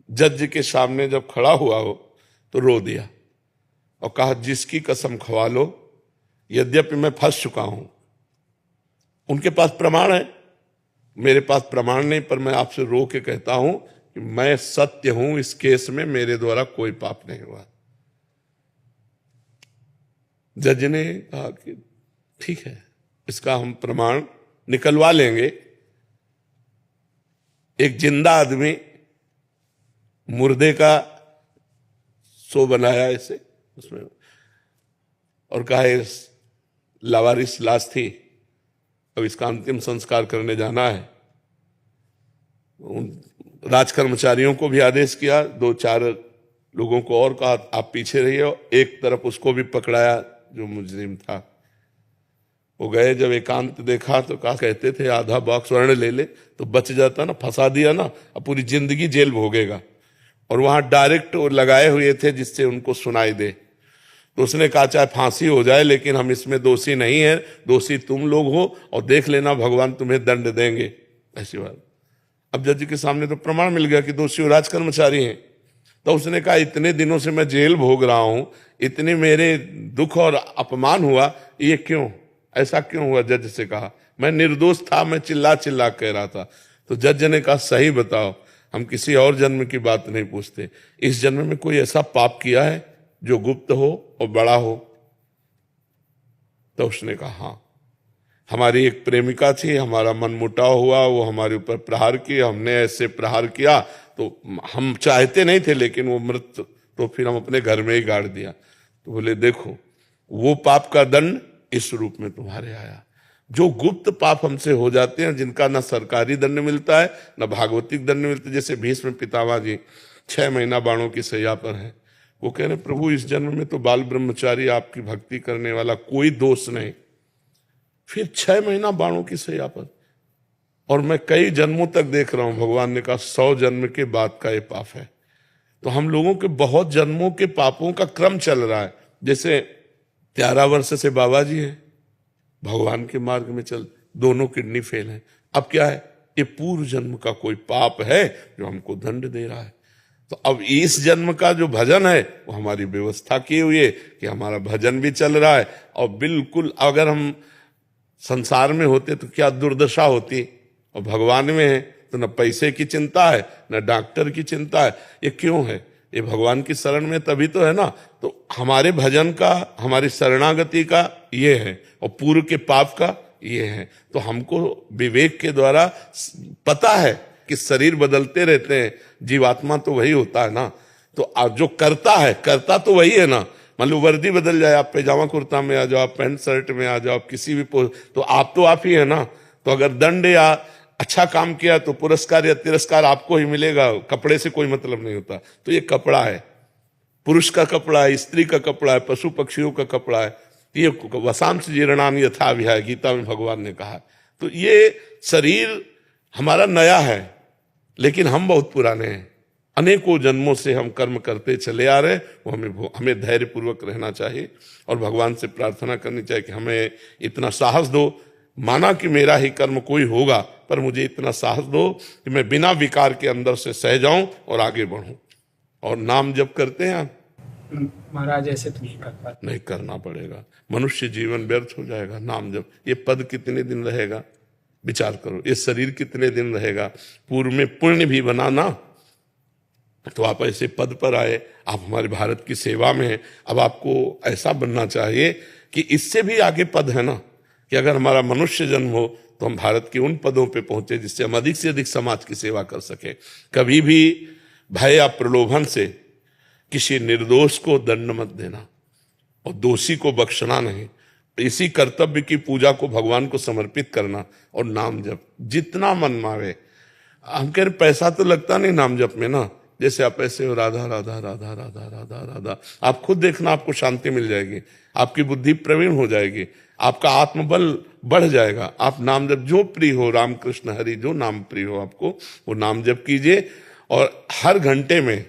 जज के सामने जब खड़ा हुआ हो तो रो दिया और कहा जिसकी कसम खवा लो, यद्यपि मैं फंस चुका हूं, उनके पास प्रमाण है, मेरे पास प्रमाण नहीं, पर मैं आपसे रो के कहता हूं कि मैं सत्य हूं, इस केस में मेरे द्वारा कोई पाप नहीं हुआ। जज ने कहा कि ठीक है, इसका हम प्रमाण निकलवा लेंगे। एक जिंदा आदमी मुर्दे का सो बनाया इसे उसमें और कहा इस लावारिस लाश थी, अब इसका अंतिम संस्कार करने जाना है। उन राज कर्मचारियों को भी आदेश किया, 2-4 लोगों को और कहा आप पीछे रहिए, एक तरफ उसको भी पकड़ाया जो मुजरिम था। वो गए, जब एकांत देखा तो कहा कहते थे आधा बॉक्स स्वर्ण ले ले तो बच जाता ना, फंसा दिया ना, अब पूरी जिंदगी जेल भोगेगा। और वहां डायरेक्ट लगाए हुए थे जिससे उनको सुनाई दे, तो उसने कहा चाहे फांसी हो जाए लेकिन हम इसमें दोषी नहीं है, दोषी तुम लोग हो और देख लेना भगवान तुम्हें दंड देंगे, ऐसी बात। अब जज के सामने तो प्रमाण मिल गया कि दोषी राज कर्मचारी हैं, तो उसने कहा इतने दिनों से मैं जेल भोग रहा हूं, इतने मेरे दुख और अपमान हुआ, ये क्यों, ऐसा क्यों हुआ? जज से कहा मैं निर्दोष था, मैं चिल्ला चिल्ला कह रहा था। तो जज ने कहा सही बताओ, हम किसी और जन्म की बात नहीं पूछते, इस जन्म में कोई ऐसा पाप किया है जो गुप्त हो और बड़ा हो? तो उसने कहा हाँ, हमारी एक प्रेमिका थी, हमारा मनमुटाव हुआ, वो हमारे ऊपर प्रहार किया, हमने ऐसे प्रहार किया तो हम चाहते नहीं थे लेकिन वो मृत, तो फिर हम अपने घर में ही गाड़ दिया। तो बोले देखो वो पाप का दंड इस रूप में तुम्हारे आया। जो गुप्त पाप हमसे हो जाते हैं, जिनका ना सरकारी दंड मिलता है ना भागवतिक दंड मिलता है, जैसे भीष्म पितामह जी 6 महीना बाणों की सैया पर हैं, वो कह रहे प्रभु इस जन्म में तो बाल ब्रह्मचारी आपकी भक्ति करने वाला, कोई दोष नहीं, फिर 6 महीना बाणों की सैया पर, और मैं कई जन्मों तक देख रहा हूं। भगवान ने कहा 100 जन्म के बाद का ये पाप है। तो हम लोगों के बहुत जन्मों के पापों का क्रम चल रहा है। जैसे 13 वर्ष से बाबा जी हैं, भगवान के मार्ग में चल, दोनों किडनी फेल हैं। अब क्या है, ये पूर्व जन्म का कोई पाप है जो हमको दंड दे रहा है। तो अब इस जन्म का जो भजन है वो हमारी व्यवस्था की हुई है कि हमारा भजन भी चल रहा है, और बिल्कुल अगर हम संसार में होते तो क्या दुर्दशा होती, और भगवान में है तो न पैसे की चिंता है न डॉक्टर की चिंता है। ये क्यों है? ये भगवान की शरण में तभी तो है ना। तो हमारे भजन का, हमारी शरणागति का ये है, और पूर्व के पाप का ये है। तो हमको विवेक के द्वारा पता है कि शरीर बदलते रहते हैं, जीवात्मा तो वही होता है ना। तो जो करता है, करता तो वही है ना। मान लो वर्दी बदल जाए, आप पैजामा कुर्ता में आ जाओ, आप पैंट शर्ट में आ जाओ, आप किसी भी तो आप ही है ना। तो अगर दंड या अच्छा काम किया तो पुरस्कार या तिरस्कार आपको ही मिलेगा, कपड़े से कोई मतलब नहीं होता। तो ये कपड़ा है, पुरुष का कपड़ा है, स्त्री का कपड़ा है, पशु पक्षियों का कपड़ा है। ये वसांश जीर्णाम यथा विहाय, गीता में भगवान ने कहा। तो ये शरीर हमारा नया है लेकिन हम बहुत पुराने हैं। अनेकों जन्मों से हम कर्म करते चले आ रहे, वो हमें धैर्यपूर्वक रहना चाहिए और भगवान से प्रार्थना करनी चाहिए कि हमें इतना साहस दो। माना कि मेरा ही कर्म कोई होगा, पर मुझे इतना साहस दो कि मैं बिना विकार के अंदर से सह जाऊं और आगे बढ़ूं। और नाम जप करते हैं महाराज, ऐसे तो नहीं करना पड़ेगा, मनुष्य जीवन व्यर्थ हो जाएगा। नाम जप, ये पद कितने दिन रहेगा विचार करो, ये शरीर कितने दिन रहेगा। पूर्व में पुण्य भी बनाना, तो आप ऐसे पद पर आए, आप हमारे भारत की सेवा में हैं। अब आपको ऐसा बनना चाहिए कि इससे भी आगे पद है ना, कि अगर हमारा मनुष्य जन्म हो तो हम भारत के उन पदों पे पहुंचे जिससे हम अधिक से अधिक समाज की सेवा कर सके। कभी भी भय या प्रलोभन से किसी निर्दोष को दंड मत देना और दोषी को बख्शना नहीं। इसी कर्तव्य की पूजा को भगवान को समर्पित करना और नाम जप जितना मन मावे। हम कह रहे पैसा तो लगता नहीं नाम जप में ना, जैसे आप ऐसे हो राधा राधा राधा राधा राधा राधा, आप खुद देखना, आपको शांति मिल जाएगी, आपकी बुद्धि प्रवीण हो जाएगी, आपका आत्मबल बढ़ जाएगा। आप नाम जप जो प्रिय हो, राम कृष्ण हरि, जो नाम प्रिय हो आपको वो नाम जप कीजिए। और हर घंटे में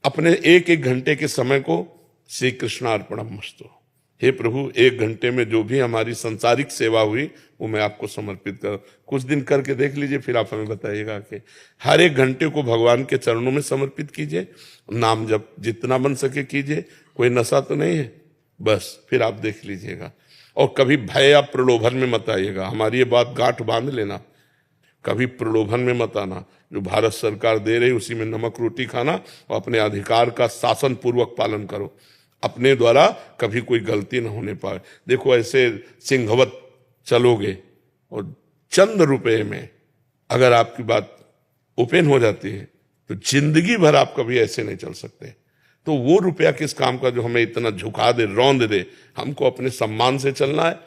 अपने एक घंटे के समय को श्री कृष्णार्पणमस्तु, हे प्रभु, 1 घंटे में जो भी हमारी संसारिक सेवा हुई वो मैं आपको समर्पित कर। कुछ दिन करके देख लीजिए, फिर आप हमें बताइएगा कि हर 1 घंटे को भगवान के चरणों में समर्पित कीजिए। नाम जब जितना बन सके कीजिए, कोई नशा तो नहीं है, बस फिर आप देख लीजिएगा। और कभी भय या प्रलोभन में मत आइएगा। हमारी ये बात गांठ बांध लेना, कभी प्रलोभन में मत आना। जो भारत सरकार दे रही उसी में नमक रोटी खाना और अपने अधिकार का शासन पूर्वक पालन करो। अपने द्वारा कभी कोई गलती न होने पाए। देखो, ऐसे सिंहवत चलोगे और चंद रुपए में अगर आपकी बात ओपन हो जाती है तो जिंदगी भर आप कभी ऐसे नहीं चल सकते। तो वो रुपया किस काम का जो हमें इतना झुका दे, रौंद दे। हमको अपने सम्मान से चलना है,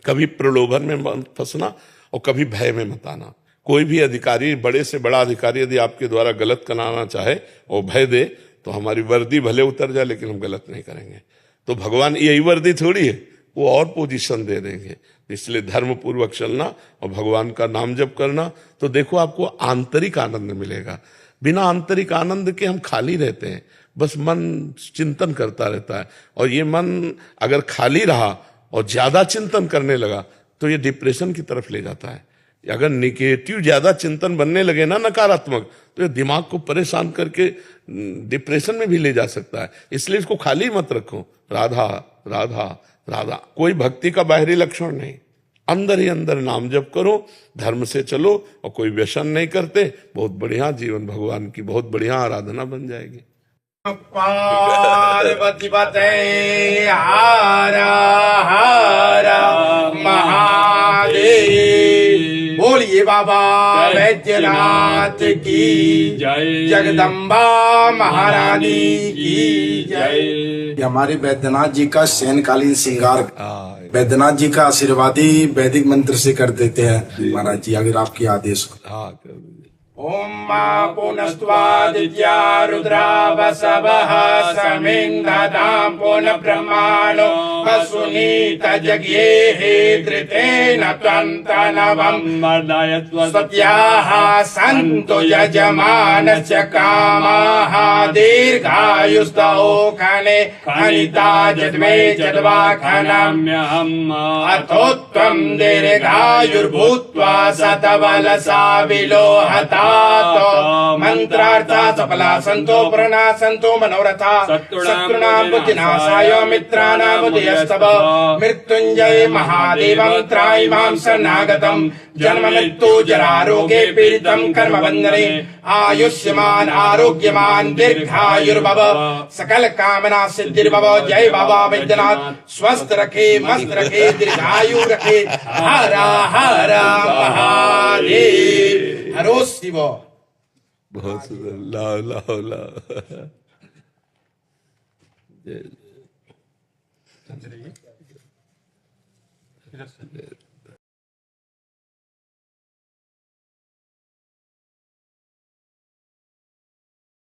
कभी प्रलोभन में मत फंसना और कभी भय में मत आना। कोई भी अधिकारी, बड़े से बड़ा अधिकारी यदि आपके द्वारा गलत कराना चाहे और भय दे तो हमारी वर्दी भले उतर जाए लेकिन हम गलत नहीं करेंगे। तो भगवान यही वर्दी थोड़ी है, वो और पोजीशन दे देंगे। इसलिए धर्म पूर्वक चलना और भगवान का नाम जप करना, तो देखो आपको आंतरिक आनंद मिलेगा। बिना आंतरिक आनंद के हम खाली रहते हैं, बस मन चिंतन करता रहता है। और ये मन अगर खाली रहा और ज्यादा चिंतन करने लगा तो ये डिप्रेशन की तरफ ले जाता है। अगर निगेटिव ज्यादा चिंतन बनने लगे ना, नकारात्मक, तो ये दिमाग को परेशान करके डिप्रेशन में भी ले जा सकता है। इसलिए इसको खाली मत रखो। राधा राधा राधा, कोई भक्ति का बाहरी लक्षण नहीं, अंदर ही अंदर नाम जप करो, धर्म से चलो और कोई व्यसन नहीं करते, बहुत बढ़िया जीवन, भगवान की बहुत बढ़िया आराधना बन जाएगी। पार्वती पते हारा हारा महादेव। बोलिए बाबा वैद्यनाथ की जय, जगदम्बा महारानी की जय। हमारे वैद्यनाथ जी का शयनकालीन श्रृंगार वैद्यनाथ जी का आशीर्वादी वैदिक मंत्र से कर देते हैं महाराज जी, अगर आपके आदेश हो। ओम मा पुनस्त्वादित्या रुद्रा वसवः समिन्धतां पुनः ब्रह्माणो वसुनीत जज्ञेः धृतेन त्वन्तनवं सत्याः सन्तु यजमानश्च कामाः दीर्घायुस्तौ खने खनिता जद्मे जद्वा खनाम्यहम् अथोत्वं दीर्घायुर्भूत्वा शतबलसा विलोहता मंत्रार्था सफला संतो प्रणा संतो मनोरथा शत्रुणां बुद्धिनाशाय मित्राणां बुद्धिस्तव मृत्युंजय महादेवं त्रायिमां शरणागतं जन्म मृत्यु जरा रोगे पीडितं कर्म बंधने आयुष्यमान आरोग्यमान दीर्घायुर्भव सकल कामना सिद्धिर्भव। जय बाबा वैद्यनाथ, स्वस्थ रखे, मस्त रखे, दीर्घायु रखे। हरा हरा महादेव, हरो शिव। बहुत सुंदर, लाओ लाओ लाओ। जय